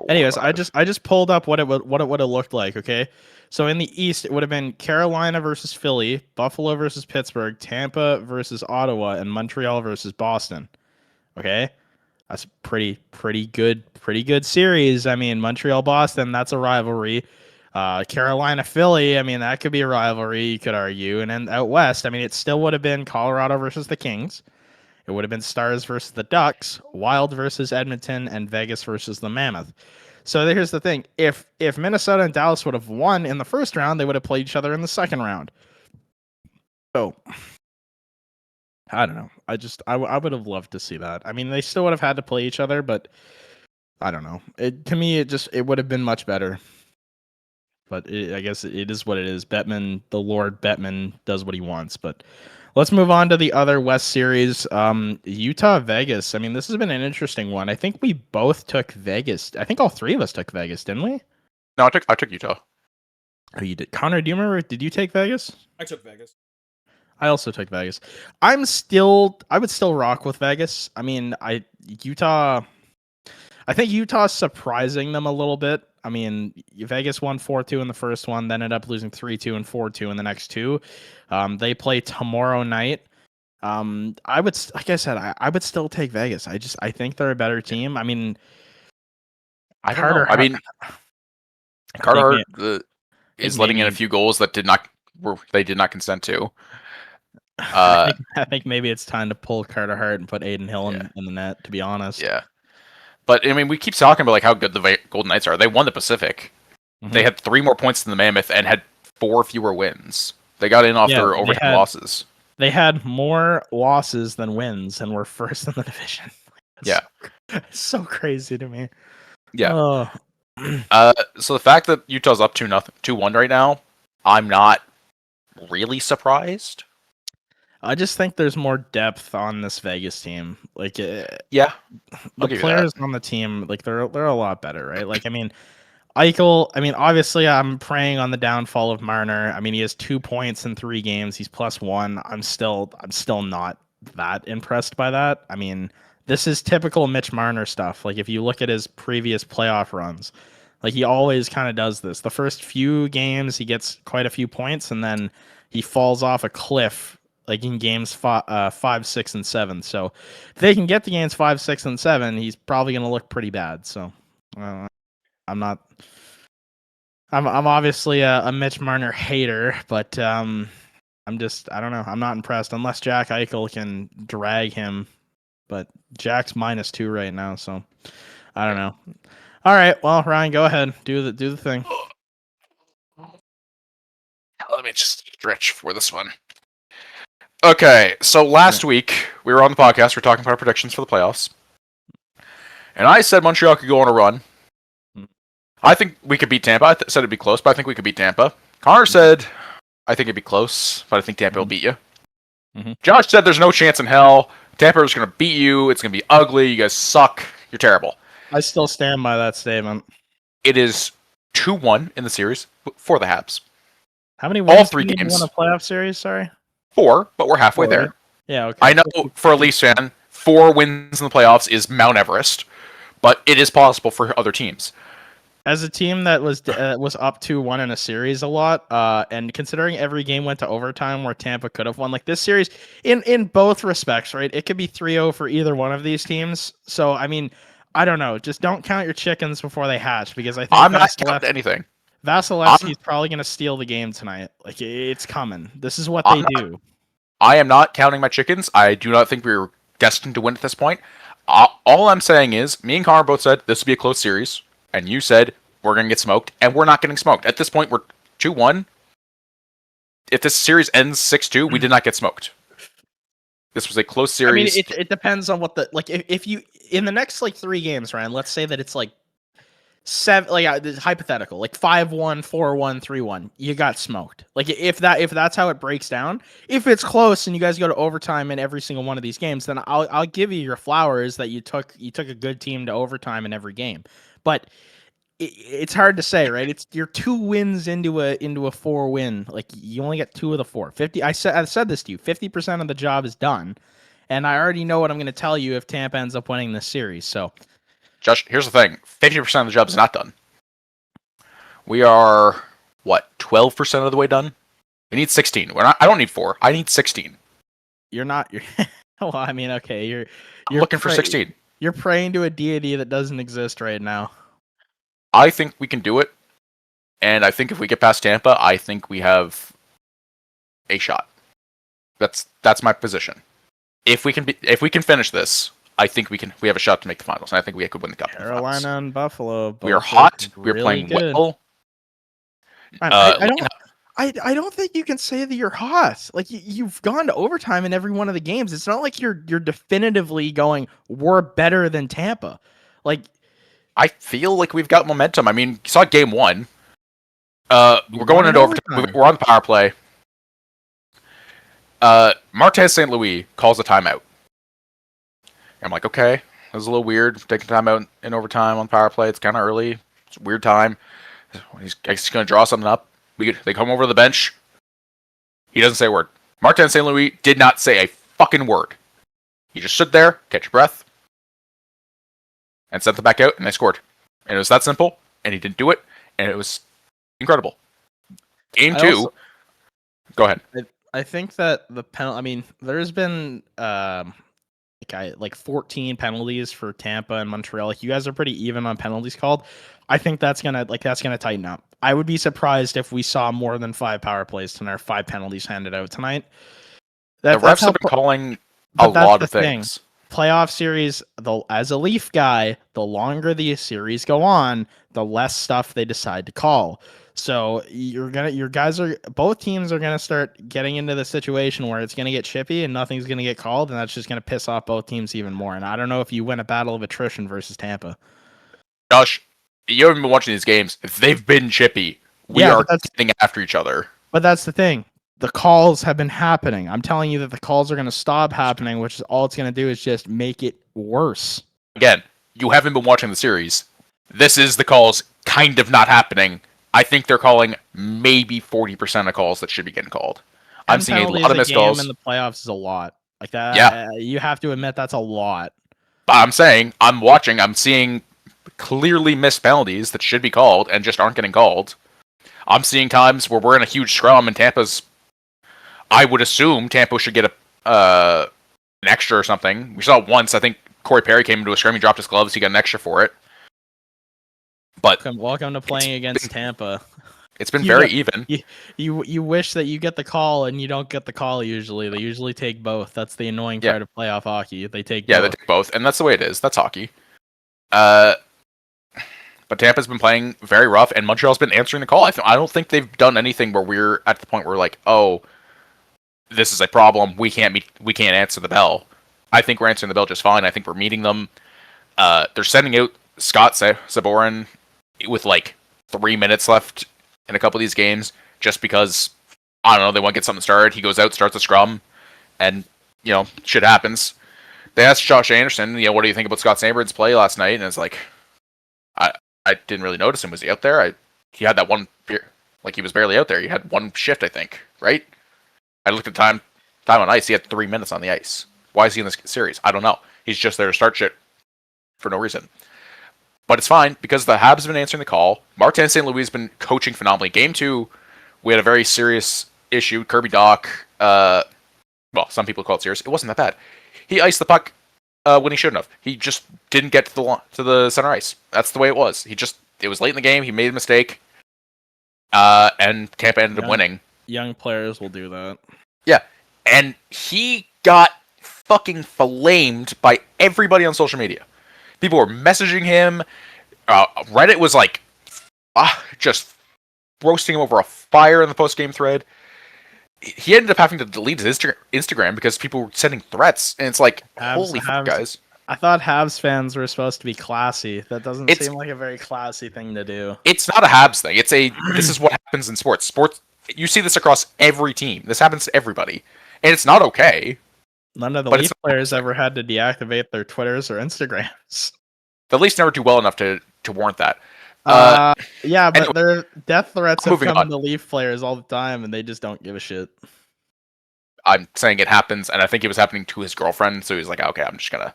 Anyways, I just pulled up what it would have looked like. Okay, so in the East, it would have been Carolina versus Philly, Buffalo versus Pittsburgh, Tampa versus Ottawa, and Montreal versus Boston. Okay, that's pretty good series. I mean, Montreal Boston, that's a rivalry. Carolina Philly, I mean, that could be a rivalry, you could argue. And then out west, I mean, it still would have been Colorado versus the Kings. It would have been Stars versus the Ducks, Wild versus Edmonton, and Vegas versus the Mammoth. So here's the thing. If Minnesota and Dallas would have won in the first round, they would have played each other in the second round. So I don't know. I would have loved to see that. I mean, they still would have had to play each other, but I don't know. To me, it would have been much better. But I guess it is what it is. The Lord Bettman does what he wants. But let's move on to the other West series. Utah, Vegas. I mean, this has been an interesting one. I think we both took Vegas. I think all three of us took Vegas, didn't we? No, I took Utah. Oh, you did. Connor, do you remember? Did you take Vegas? I took Vegas. I also took Vegas. I would still rock with Vegas. I mean, I think Utah's surprising them a little bit. I mean, Vegas won 4-2 in the first one, then ended up losing 3-2 and 4-2 in the next two. They play tomorrow night. I would still take Vegas. I think they're a better team. I mean, Carter Hart is letting in a few goals that did not consent to. I think maybe it's time to pull Carter Hart and put Aiden Hill in the net, to be honest. Yeah. But I mean, we keep talking about like how good the Golden Knights are. They won the Pacific. Mm-hmm. They had 3 more points than the Mammoth and had 4 fewer wins. They got in off their overtime losses. They had more losses than wins and were first in the division. It's so crazy to me. Yeah. So the fact that Utah's up 2-1 right now, I'm not really surprised. I just think there's more depth on this Vegas team. Like, the players on the team, like they're a lot better, right? Like, I mean, Eichel. I mean, obviously, I'm preying on the downfall of Marner. I mean, he has 2 points in 3 games. He's +1. I'm still not that impressed by that. I mean, this is typical Mitch Marner stuff. Like, if you look at his previous playoff runs, like he always kind of does this. The first few games, he gets quite a few points, and then he falls off a cliff. Like in games 5, 6, and 7. So if they can get to games 5, 6, and 7, he's probably going to look pretty bad. So I'm obviously a Mitch Marner hater, but I don't know. I'm not impressed unless Jack Eichel can drag him. But Jack's -2 right now, so I don't know. All right, well, Ryan, go ahead, do the thing. Let me just stretch for this one. Okay, so last week we were on the podcast. We're talking about our predictions for the playoffs, and I said Montreal could go on a run. I think we could beat Tampa. I said it'd be close, but I think we could beat Tampa. Connor said, I think it'd be close, but I think Tampa will beat you. Mm-hmm. Josh said there's no chance in hell. Tampa is going to beat you. It's going to be ugly. You guys suck. You're terrible. I still stand by that statement. It is 2-1 in the series for the Habs. How many wins all 3 games won a playoff series? Sorry. 4, but we're halfway there. Yeah, okay. I know for a Leafs fan, 4 wins in the playoffs is Mount Everest, but it is possible for other teams. As a team that was up 2-1 in a series a lot, and considering every game went to overtime where Tampa could have won, like this series, in both respects, right? It could be 3-0 for either one of these teams. So, I mean, I don't know. Just don't count your chickens before they hatch, because I think I'm not counting anything. Vasilevsky's probably going to steal the game tonight. Like, it's coming. This is what they do. I am not counting my chickens. I do not think we're destined to win at this point. All I'm saying is, me and Connor both said this would be a close series, and you said we're going to get smoked, and we're not getting smoked. At this point, we're 2-1. If this series ends 6-2, we did not get smoked. This was a close series. I mean, it depends on what the like. If you in the next like 3 games, Ryan. Let's say that it's like 7, like hypothetical, like 5-1, 4-1, 3-1. You got smoked. Like if that's how it breaks down. If it's close and you guys go to overtime in every single one of these games, then I'll give you your flowers that you took a good team to overtime in every game. But it's hard to say, right? It's you're 2 wins into a 4-win. Like you only get 2 of the 4. 50. I said this to you. 50% of the job is done, and I already know what I'm going to tell you if Tampa ends up winning this series. So, Josh, here's the thing: 50% of the job is not done. We are 12% of the way done. We need 16. I don't need 4. I need 16. You're not. Well, I mean, okay. You're looking for 16. You're praying to a deity that doesn't exist right now. I think we can do it, and I think if we get past Tampa, I think we have a shot. That's my position. If we can finish this, I think we have a shot to make the finals, and I think we could win the cup. Carolina and Buffalo. We are hot. We're really playing good. well. I don't think you can say that you're hot. Like you've gone to overtime in every one of the games. It's not like you're definitively going, we're better than Tampa. Like I feel like we've got momentum. I mean, you saw game 1. We're going into overtime. We're on the power play. Martin St. Louis calls a timeout. I'm like, okay, that was a little weird. Taking time out in overtime on the power play. It's kind of early. It's a weird time. He's going to draw something up. They come over to the bench. He doesn't say a word. Martin St. Louis did not say a fucking word. He just stood there, catch your breath, and sent them back out, and they scored. And it was that simple, and he didn't do it, and it was incredible. Game 2. Go ahead. I think that the penalty. I mean, there's been like 14 penalties for Tampa and Montreal. Like you guys are pretty even on penalties called. I think that's gonna tighten up. I would be surprised if we saw more than 5 power plays tonight, or 5 penalties handed out tonight. The refs have been calling a lot of things. Playoff series, as a Leaf guy, the longer the series go on, the less stuff they decide to call. So both teams are gonna start getting into the situation where it's gonna get chippy and nothing's gonna get called, and that's just gonna piss off both teams even more. And I don't know if you win a battle of attrition versus Tampa. Josh, you haven't been watching these games. They've been chippy. We are getting after each other. But that's the thing. The calls have been happening. I'm telling you that the calls are going to stop happening, which is all it's going to do is just make it worse. Again, you haven't been watching the series. This is the calls kind of not happening. I think they're calling maybe 40% of calls that should be getting called. I'm seeing a lot of missed calls. In the playoffs is a lot. Like that. Yeah. You have to admit that's a lot. But I'm saying, I'm seeing clearly missed penalties that should be called and just aren't getting called. I'm seeing times where we're in a huge scrum and I would assume Tampa should get an extra or something. We saw it once. I think Corey Perry came into a scrum. He dropped his gloves. He got an extra for it. But welcome to playing against Tampa. It's been very even. You wish that you get the call and you don't get the call usually. They usually take both. That's the annoying part of playoff hockey. They take both. They take both, and that's the way it is. That's hockey. But Tampa's been playing very rough, and Montreal's been answering the call. I don't think they've done anything where we're at the point where like, oh, this is a problem. We can't answer the bell. I think we're answering the bell just fine. I think we're meeting them. They're sending out Scott Zaborin with like 3 minutes left in a couple of these games just because, I don't know, they want to get something started. He goes out, starts a scrum, and, shit happens. They asked Josh Anderson, what do you think about Scott Sabourin's play last night? And it's like, I didn't really notice him. Was he out there? He had that one, like he was barely out there. He had one shift, I think, right? I looked at time on ice. He had 3 minutes on the ice. Why is he in this series? I don't know. He's just there to start shit for no reason. But it's fine because the Habs have been answering the call. Martin St. Louis has been coaching phenomenally. Game 2, we had a very serious issue. Kirby Dach, some people call it serious. It wasn't that bad. He iced the puck when he shouldn't have. He just didn't get to the center ice. That's the way it was. It was late in the game. He made a mistake. and Tampa ended up winning. Young players will do that. Yeah, and he got fucking flamed by everybody on social media. People were messaging him. Reddit was like, just roasting him over a fire in the post-game thread. He ended up having to delete his Instagram because people were sending threats, and it's like, holy fuck, guys. I thought Habs fans were supposed to be classy. That doesn't seem like a very classy thing to do. It's not a Habs thing. This is what happens in sports. Sports, you see this across every team. This happens to everybody, and it's not okay. None of the Leaf players ever had to deactivate their Twitters or Instagrams. They at least never do well enough to warrant that. Yeah, but anyway, their death threats have come on. to Leaf players all the time, and they just don't give a shit. I'm saying it happens, and I think it was happening to his girlfriend, so he's like, okay, I'm just gonna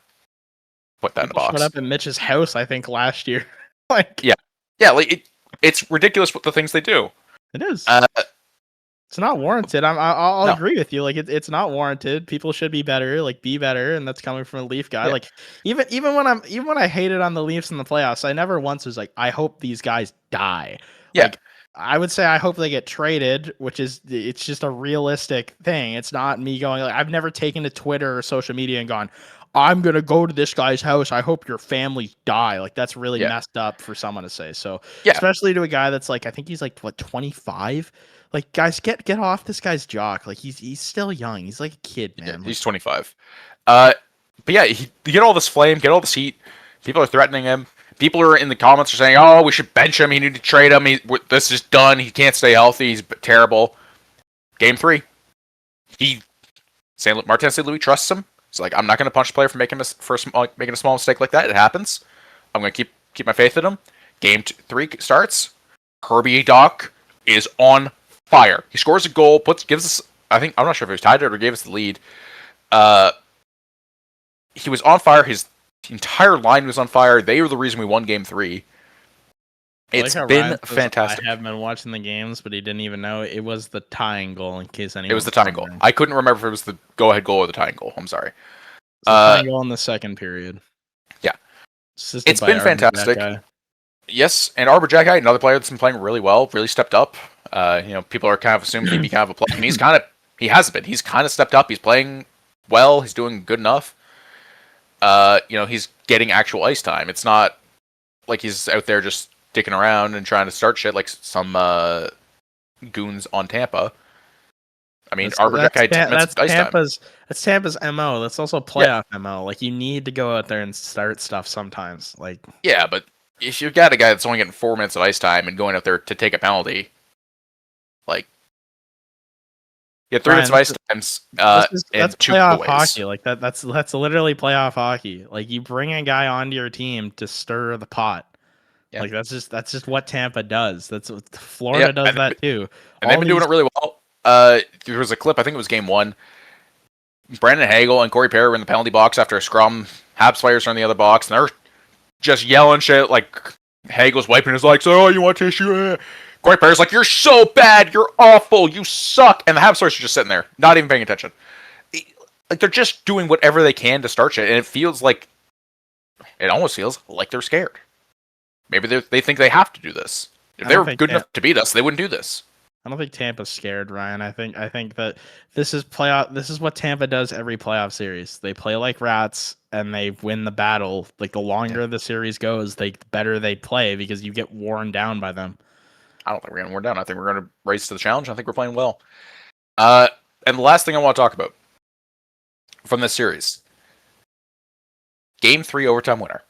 put that in the box. Showed up at Mitch's house, I think, last year. Yeah, like it's ridiculous what the things they do. It is. It's not warranted. I'll agree with you. Like it's not warranted. People should be better. Like be better, and that's coming from a Leaf guy. Yeah. Like even when I hated on the Leafs in the playoffs, I never once was like, I hope these guys die. Yeah. Like, I would say I hope they get traded, it's just a realistic thing. It's not me going like I've never taken to Twitter or social media and gone, I'm gonna go to this guy's house. I hope your families die. Like that's really messed up for someone to say. So especially to a guy that's like I think he's like 25. Like guys, get off this guy's jock. Like he's still young. He's like a kid, man. Yeah, he's 25. But yeah, you get all this flame, get all this heat. People are threatening him. People are in the comments are saying, "Oh, we should bench him. You need to trade him. This is done. He can't stay healthy. He's terrible." Game 3, Martin St. Louis trusts him. He's like, "I'm not going to punch the player for making a small mistake like that. It happens. I'm going to keep my faith in him." Game 3 starts. Herbie Doc is on fire. He scores a goal. Gives us. I'm not sure if he was tied it or gave us the lead. He was on fire. His entire line was on fire. They were the reason we won Game 3. It's been fantastic. I have been watching the games, but he didn't even know it was the tying goal. In case anyone, it was the tying goal. I couldn't remember if it was the go-ahead goal or the tying goal. I'm sorry. The tying goal in the second period. Yeah, it's been fantastic. Yes, and Arbor Jackeye, another player that's been playing really well, really stepped up. People are kind of assuming he'd be kind of a player, and he has been. He's kind of stepped up. He's playing well. He's doing good enough. He's getting actual ice time. It's not like he's out there just dicking around and trying to start shit like some goons on Tampa. I mean, Arbor Jackeye, that's Tampa's MO. That's also playoff MO. Like you need to go out there and start stuff sometimes. Like yeah, but if you've got a guy that's only getting 4 minutes of ice time and going out there to take a penalty, like you get 3 minutes of ice times, that's playoff hockey. Like that's literally playoff hockey. Like you bring a guy onto your team to stir the pot. Yeah. Like that's just what Tampa does. That's what Florida does that too. And they've been doing it really well. There was a clip, I think it was Game 1. Brandon Hagel and Corey Perry were in the penalty box after a scrum. Habs players are in the other box, and they're just yelling shit. Like Hagel's wiping his legs. Oh, you want tissue? Corey Perry's like, "You're so bad. You're awful. You suck." And the Habs players are just sitting there, not even paying attention. Like they're just doing whatever they can to start shit, and it almost feels like they're scared. Maybe they think they have to do this. If they were good enough to beat us, they wouldn't do this. I don't think Tampa's scared, Ryan. I think that this is playoff. This is what Tampa does every playoff series. They play like rats and they win the battle. Like the longer the series goes, the better they play because you get worn down by them. I don't think we're getting worn down. I think we're going to race to the challenge. I think we're playing well. And the last thing I want to talk about from this series, Game 3 overtime winner,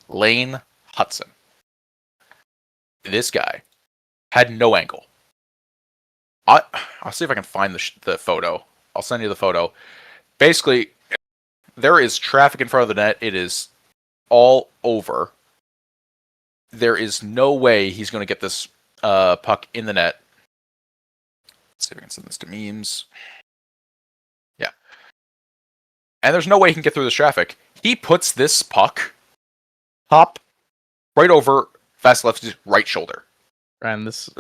Lane Hutson. This guy had no angle. I'll see if I can find the photo. I'll send you the photo. Basically, there is traffic in front of the net. It is all over. There is no way he's going to get this puck in the net. Let's see if I can send this to memes. Yeah. And there's no way he can get through this traffic. He puts this puck top right over Vasilevsky's right shoulder. And this,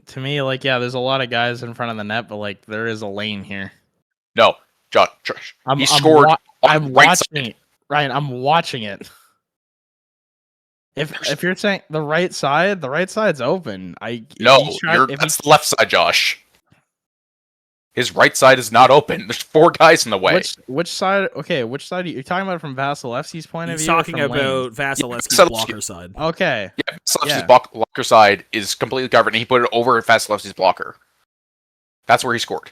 to me, like, yeah, there's a lot of guys in front of the net, but like, there is a lane here. No, Josh, he scored. I'm watching it, Ryan. I'm watching it. If you're saying the right side's open. No, that's the left side, Josh. His right side is not open. There's 4 guys in the way. Which side? Okay, which side you're talking about from Vasilevsky's point of He's view? Or talking from Lane's? about Vasilevsky's Vasilevsky. blocker side. Okay. Yeah, Vasilevsky's Yeah. blocker side is completely covered, and he put it over Vasilevsky's blocker. That's where he scored.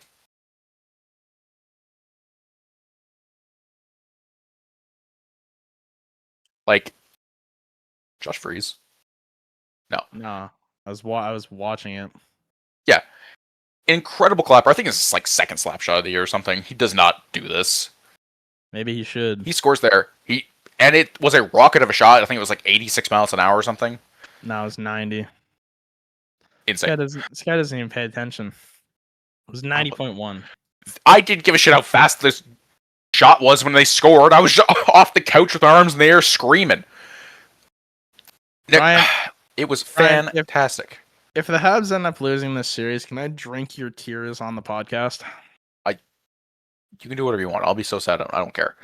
Like, Josh Freeze. No. I was watching it. Yeah. Incredible clapper. I think it's like second slap shot of the year or something. He does not do this. Maybe he should. He scores there. And it was a rocket of a shot. I think it was like 86 miles an hour or something. No, it's 90. Insane. This guy doesn't even pay attention. It was 90.1. I didn't give a shit how fast this shot was when they scored. I was off the couch with my arms in the air screaming. Ryan, it was Ryan, fantastic. If the Habs end up losing this series, can I drink your tears on the podcast? You can do whatever you want. I'll be so sad. I don't care.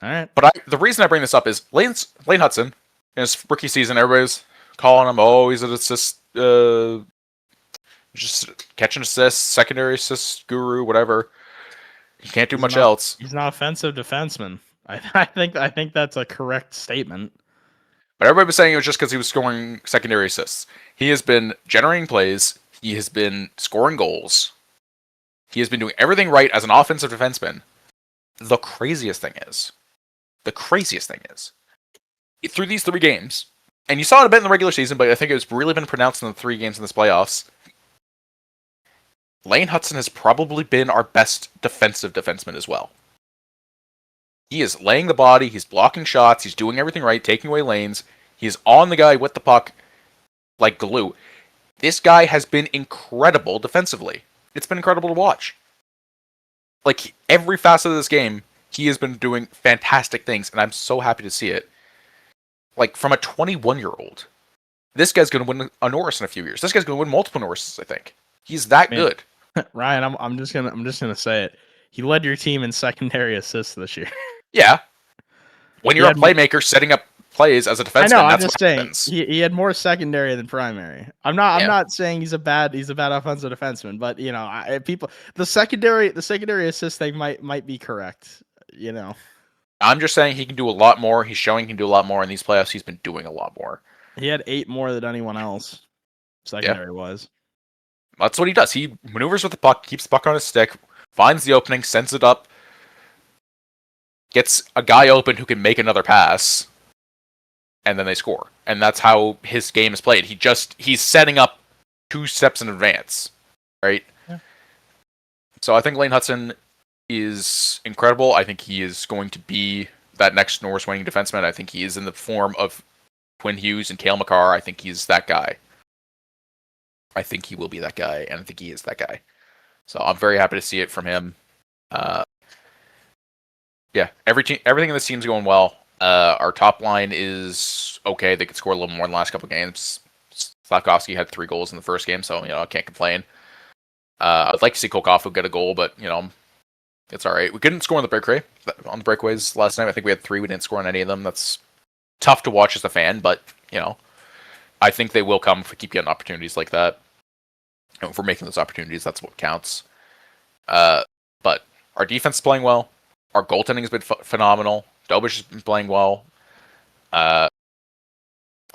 All right. But the reason I bring this up is Lane Hudson, in his rookie season, everybody's calling him, oh, he's an assist, just catch and assist, secondary assist guru, whatever. He can't do much else. He's not offensive defenseman. I think that's a correct statement. But everybody was saying it was just because he was scoring secondary assists. He has been generating plays. He has been scoring goals. He has been doing everything right as an offensive defenseman. The craziest thing is, through these 3 games, and you saw it a bit in the regular season, but I think it's really been pronounced in the 3 games in this playoffs, Lane Hudson has probably been our best defensive defenseman as well. He is laying the body, he's blocking shots, he's doing everything right, taking away lanes, he's on the guy with the puck like glue. This guy has been incredible defensively. It's been incredible to watch. Like, every facet of this game, he has been doing fantastic things, and I'm so happy to see it. Like, from a 21-year-old, this guy's going to win a Norris in a few years. This guy's going to win multiple Norrises, I think. He's that good. Ryan, I'm just gonna say it. He led your team in secondary assists this year. Yeah. When you're a playmaker setting up plays as a defenseman, I know. I'm that's just what saying happens. he had more secondary than primary. I'm not saying he's a bad offensive defenseman, but you know, the secondary assist thing might be correct. You know, I'm just saying he can do a lot more. He's showing he can do a lot more in these playoffs. He's been doing a lot more. He had 8 more than anyone else. Secondary was. That's what he does. He maneuvers with the puck, keeps the puck on his stick, finds the opening, sends it up, gets a guy open who can make another pass, and then they score. And that's how his game is played. He's setting up 2 steps in advance, right? Yeah. So I think Lane Hudson is incredible. I think he is going to be that next Norris winning defenseman. I think he is in the form of Quinn Hughes and Cale Makar. I think he's that guy. I think he will be that guy, and I think he is that guy. So I'm very happy to see it from him. Yeah, everything in this team's going well. Our top line is okay. They could score a little more in the last couple of games. Slavkovsky had 3 goals in the first game, so I can't complain. I'd like to see Kokofu get a goal, but it's all right. We couldn't score on the breakaways last night. I think we had 3. We didn't score on any of them. That's tough to watch as a fan, but I think they will come if we keep getting opportunities like that. And if we're making those opportunities, that's what counts. But our defense is playing well. Our goaltending has been phenomenal. Dobish has been playing well. Our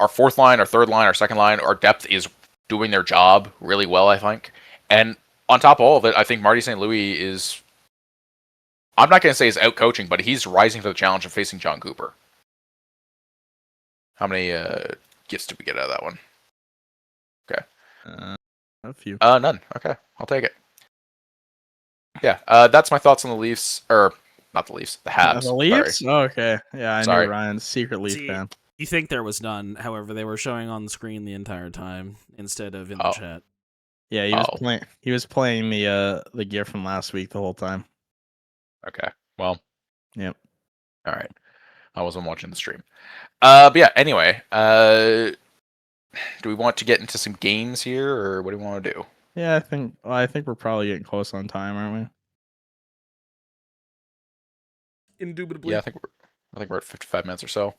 4th line, our 3rd line, our 2nd line, our depth is doing their job really well, I think. And on top of all of it, I think Marty St. Louis is, I'm not going to say he's out coaching, but he's rising to the challenge of facing John Cooper. How many gifts did we get out of that one? Okay. A few. None. Okay, I'll take it. Yeah, that's my thoughts on the Leafs, or not the Leafs, the Habs. The Leafs? Oh, okay. Yeah, I Sorry. knew Ryan's secret Leaf fan. You think there was none, however, they were showing on the screen the entire time instead of in the chat. Yeah, he was playing the gear from last week the whole time. Okay. Well. Yep. All right. I wasn't watching the stream. But yeah, anyway, do we want to get into some games here, or what do we want to do? Yeah, I think we're probably getting close on time, aren't we? Indubitably. Yeah, I think we're at 55 minutes or so.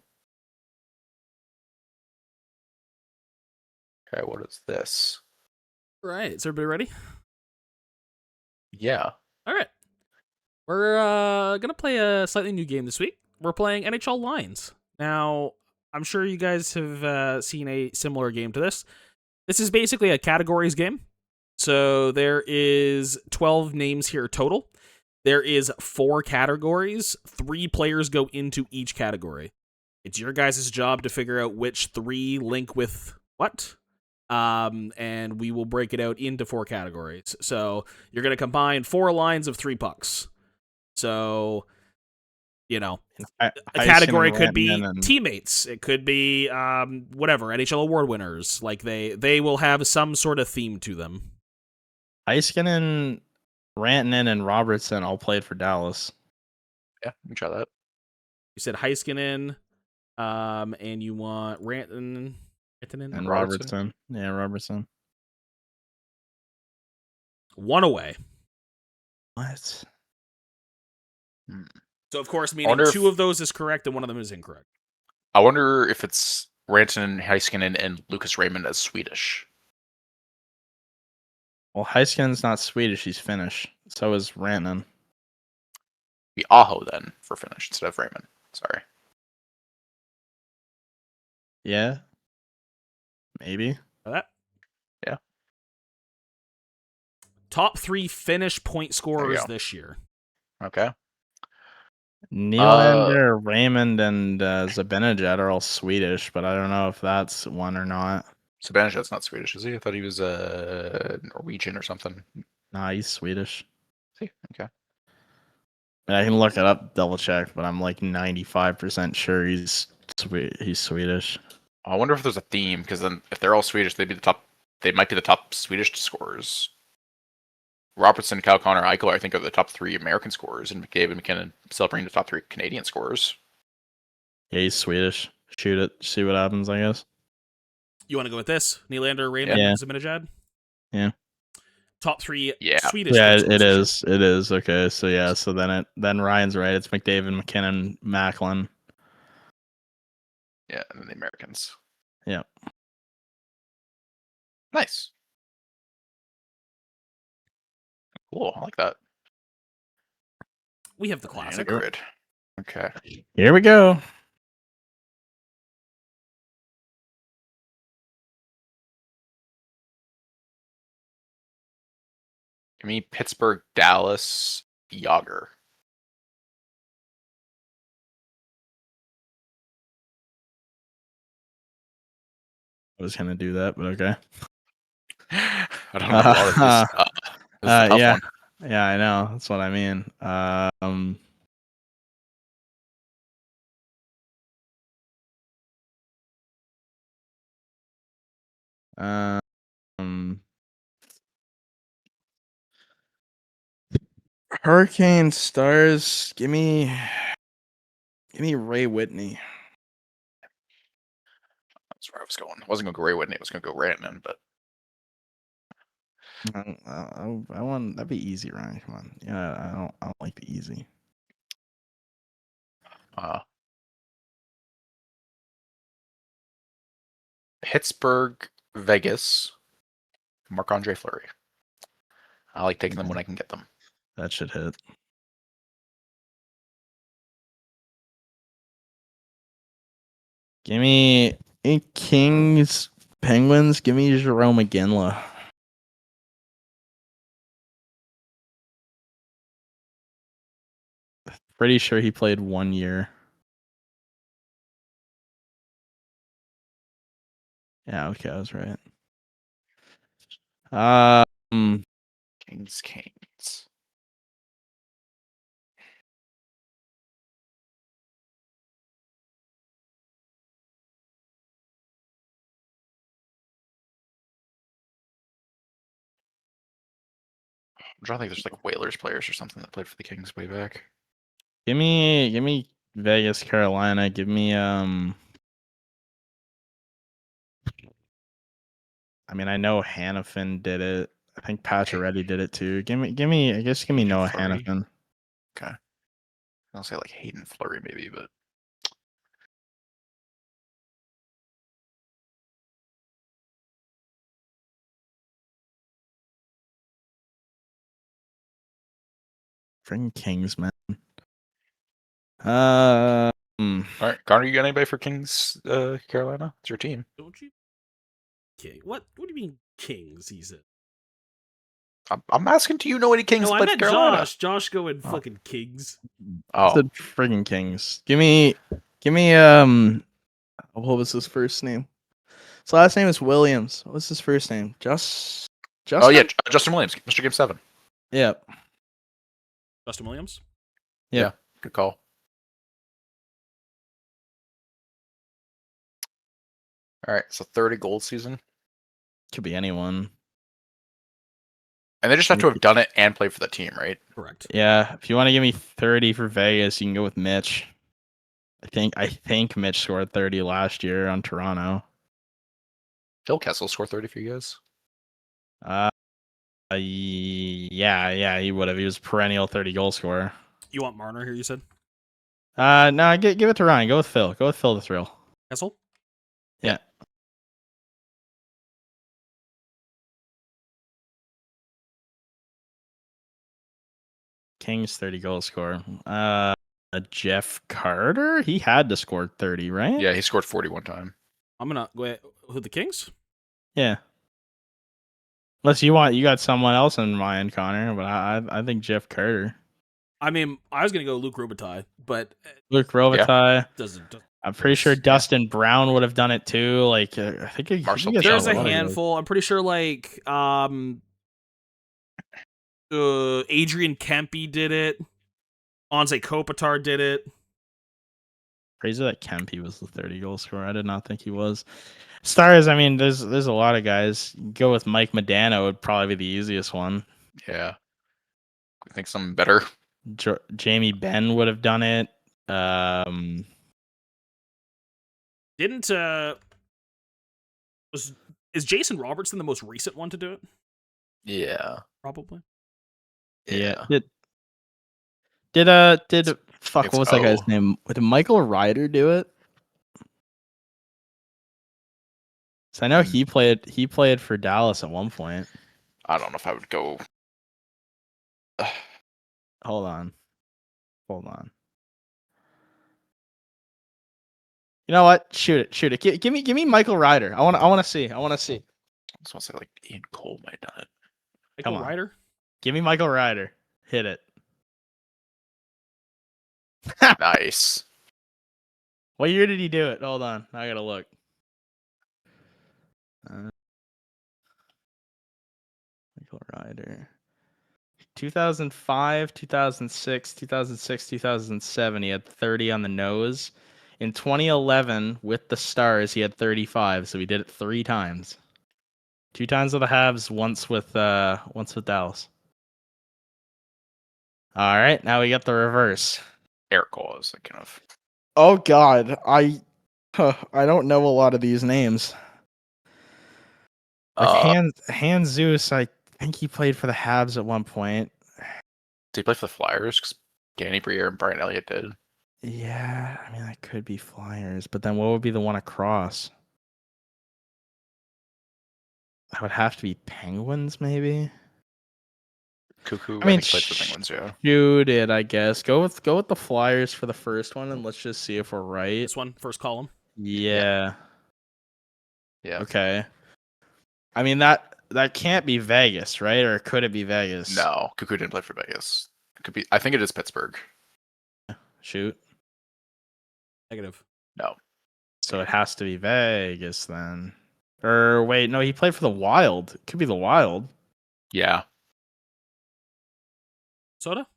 Okay, what is this? Right. Is everybody ready? Yeah. All right. We're gonna play a slightly new game this week. We're playing NHL Lines. Now, I'm sure you guys have seen a similar game to this. This is basically a categories game. So there is 12 names here total. There is 4 categories. 3 players go into each category. It's your guys' job to figure out which 3 link with what. And we will break it out into 4 categories. So you're going to combine 4 lines of 3 pucks. So, you know, a category could be teammates. It could be whatever, NHL award winners. Like they will have some sort of theme to them. Heiskanen, Rantanen, and Robertson all played for Dallas. Yeah, we can try that. You said Heiskanen, and you want Rantanen and Robertson. Yeah, Robertson. 1 away. What? So, of course, meaning 2 of those is correct and 1 of them is incorrect. I wonder if it's Rantanen, Heiskanen, and Lucas Raymond as Swedish. Well, Heiskanen's not Swedish. He's Finnish. So is Rantanen. Be Aho then for Finnish instead of Raymond. Sorry. Yeah. Maybe. That? Yeah. Top 3 Finnish point scorers this year. Okay. Nylander, Raymond, and Zibanejad are all Swedish, but I don't know if that's one or not. Zibanejad's not Swedish, is he? I thought he was Norwegian or something. Nah, he's Swedish. See? Okay. I can look it up, double check, but I'm like 95% sure he's Swedish. I wonder if there's a theme, because then if they're all Swedish, they might be the top Swedish scorers. Robertson, Kyle Connor, Eichel, I think, are the top 3 American scorers, and McDavid, McKinnon, Selbreen, the top 3 Canadian scorers. Yeah, he's Swedish. Shoot it, see what happens, I guess. You want to go with this? Nylander, Raymond, and Zibanejad? Yeah. Top 3 Swedish. Yeah, it is. It is. Okay, so yeah, so then Ryan's right. It's McDavid, McKinnon, Macklin. Yeah, and then the Americans. Yeah. Nice. Cool. I like that. We have the classic grid. Okay. Here we go. Give me Pittsburgh, Dallas, Yager. I was gonna do that, but okay. I don't know. A lot of this. This is a tough yeah. one. Yeah, I know. That's what I mean. Hurricane Stars. Give me Ray Whitney. That's where I was going. I wasn't going to go Ray Whitney. I was going to go Rantanen, but I want that'd be easy, Ryan. Come on. Yeah, I don't like the easy. Pittsburgh, Vegas, Marc-Andre Fleury. I like taking them when I can get them. That should hit. Give me Kings, Penguins. Give me Jerome McGinley. Pretty sure he played 1 year. Yeah, okay, I was right. Kings. I'm trying to think. There's like Whalers players or something that played for the Kings way back. Give me Vegas, Carolina. Give me I mean, I know Hannafin did it. I think Pacioretty did it too. Give me Noah Hannafin. Okay. I'll say like Hayden Fleury maybe, but Freaking Kings, man. All right, Connor, you got anybody for Kings, Carolina? It's your team. Don't you? King? What? What do you mean Kings? He said. I'm asking, do you know any Kings No, I played for meant Carolina? Josh. Josh going Oh. fucking Kings. I Oh, said friggin' Kings. Give me what was his first name? His last name is Williams. What's his first name? Justin? oh yeah, Justin Williams, Mr. Game 7. Yeah. Justin Williams. Yep. Yeah, good call. All right, so 30 goal season. Could be anyone. And they just have to have done it and played for the team, right? Correct. Yeah. If you want to give me 30 for Vegas, you can go with Mitch. I think Mitch scored 30 last year on Toronto. Phil Kessel scored 30 for you guys. Yeah, he would have. He was perennial 30 goal scorer. You want Marner here? You said No, give it to Ryan. Go with Phil. Go with Phil to thrill. Kessel. Yeah. Kings 30 goal scorer. Jeff Carter? He had to score 30, right? Yeah, he scored 40 one time. I'm gonna go ahead. Who the Kings? Yeah. Unless you got someone else in mind, Connor, but I think Jeff Carter. I mean, I was gonna go Luke Robitaille, but Luke Robitaille. doesn't. I'm pretty sure Dustin Brown would have done it too. Like I think Marcel he gets There's lot a of guys. handful. I'm pretty sure like Adrian Kempe did it. Anze Kopitar did it. Crazy that Kempe was the 30 goal scorer. I did not think he was. Stars, I mean, there's a lot of guys. Go with Mike Modano would probably be the easiest one. Yeah. I think something better. Jamie Benn would have done it. Didn't is Jason Robertson the most recent one to do it? Yeah. Probably. Yeah. Did fuck, it's what was that guy's O. name? Did Michael Ryder do it? So I know he played for Dallas at one point. I don't know if I would go. Hold on. You know what? Shoot it. Give me Michael Ryder. I want to see. I just want to say like Ian Cole might have done it. Michael Come on. Ryder. Give me Michael Ryder. Hit it. Nice. What year did he do it? Hold on. I gotta look. Michael Ryder. 2005, 2006, 2007, he had 30 on the nose. In 2011, with the Stars, he had 35, so he did it 3 times. 2 times with the Habs, once with Dallas. All right, now we got the reverse. Eric Cole is thinking of. Oh God, I don't know a lot of these names. Like Hans Zeus, I think he played for the Habs at one point. Did he play for the Flyers? Because Danny Briere and Brian Elliott did. Yeah, I mean that could be Flyers, but then what would be the one across? That would have to be Penguins, maybe. Cuckoo. I mean, think played for the Penguins. Yeah. Shoot it, I guess. Go with the Flyers for the first one, and let's just see if we're right. This one, first column. Yeah. Yeah. Okay. I mean that can't be Vegas, right? Or could it be Vegas? No, Cuckoo didn't play for Vegas. It could be. I think it is Pittsburgh. Shoot. Negative. No. So it has to be Vegas then. Or wait, no, he played for the Wild. It could be the Wild. Yeah. Soda.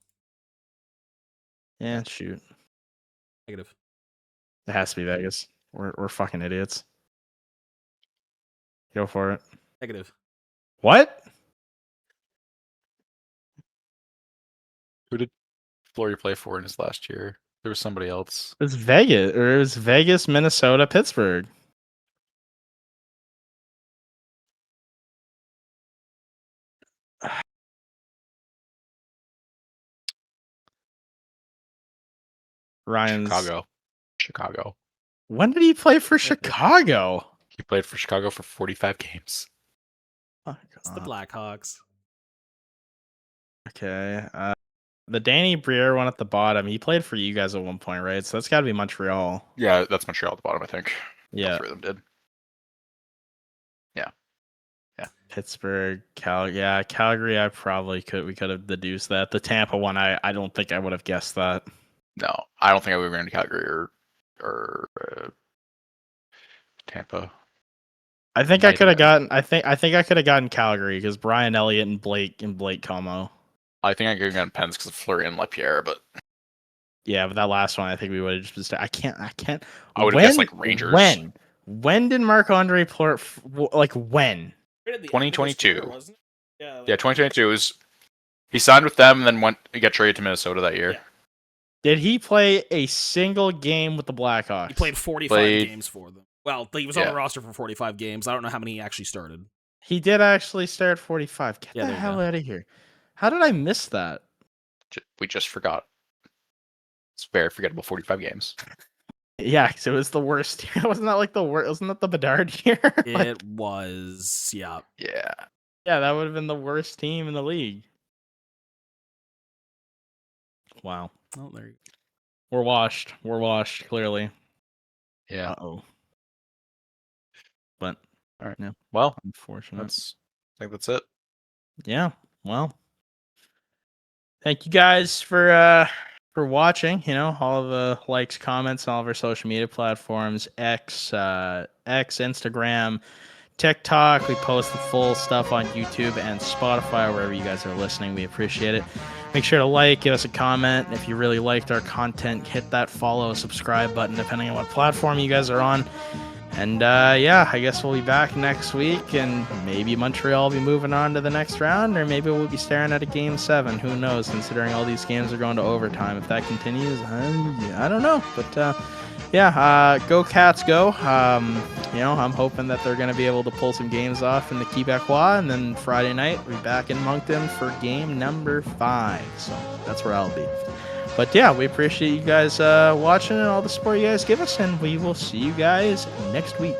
Yeah, shoot. Negative. It has to be Vegas. We're fucking idiots. Go for it. Negative. What? Who did Fleury play for in his last year? There was somebody else. It was Vegas, Minnesota, Pittsburgh. Ryan's Chicago. When did he play for Chicago? He played for Chicago for 45 games. Oh, It's the Blackhawks. Okay. The Danny Briere one at the bottom, he played for you guys at one point, right? So that's got to be Montreal. Yeah, that's Montreal at the bottom, I think. Yeah. All three of them did. Yeah. Pittsburgh, Calgary. We could have deduced that. The Tampa one, I don't think I would have guessed that. No, I don't think I would have gone to Calgary or Tampa. I think I could have gotten. I think I could have gotten Calgary because Brian Elliott and Blake Como. I think I could have gotten Pens because of Fleury and Lapierre, but yeah, but that last one, I think we would have just. I can't. I would have guessed like Rangers. When did Marc-Andre Fleury? Like when? 2022. Wasn't it? Yeah, 2022 was. He signed with them and then he got traded to Minnesota that year. Yeah. Did he play a single game with the Blackhawks? He played 45 games for them. Well, he was on the roster for 45 games. I don't know how many he actually started. He did actually start 45. Get Yeah, the there you hell go. out of here. How did I miss that? We just forgot. It's very forgettable 45 games. Yeah, because it was the worst. Wasn't that like the worst? Wasn't that the Bedard year? It was, yeah. Yeah. Yeah, that would have been the worst team in the league. Wow. Oh, there you go. We're washed. We're washed, clearly. Yeah. Uh-oh. But, all right. No. Well, unfortunate. I think that's it. Yeah. Well, thank you guys for watching. You know, all of the likes, comments, all of our social media platforms, X, Instagram, TikTok. We post the full stuff on YouTube and Spotify, wherever you guys are listening. We appreciate it. Make sure to like, give us a comment. If you really liked our content, hit that follow, subscribe button, depending on what platform you guys are on. And yeah, I guess we'll be back next week, and maybe Montreal will be moving on to the next round, or maybe we'll be staring at a Game 7. Who knows, considering all these games are going to overtime. If that continues, I don't know. But yeah, go Cats, go. You know, I'm hoping that they're going to be able to pull some games off in the Quebecois, and then Friday night, we'll be back in Moncton for game number 5. So that's where I'll be. But yeah, we appreciate you guys watching and all the support you guys give us, and we will see you guys next week.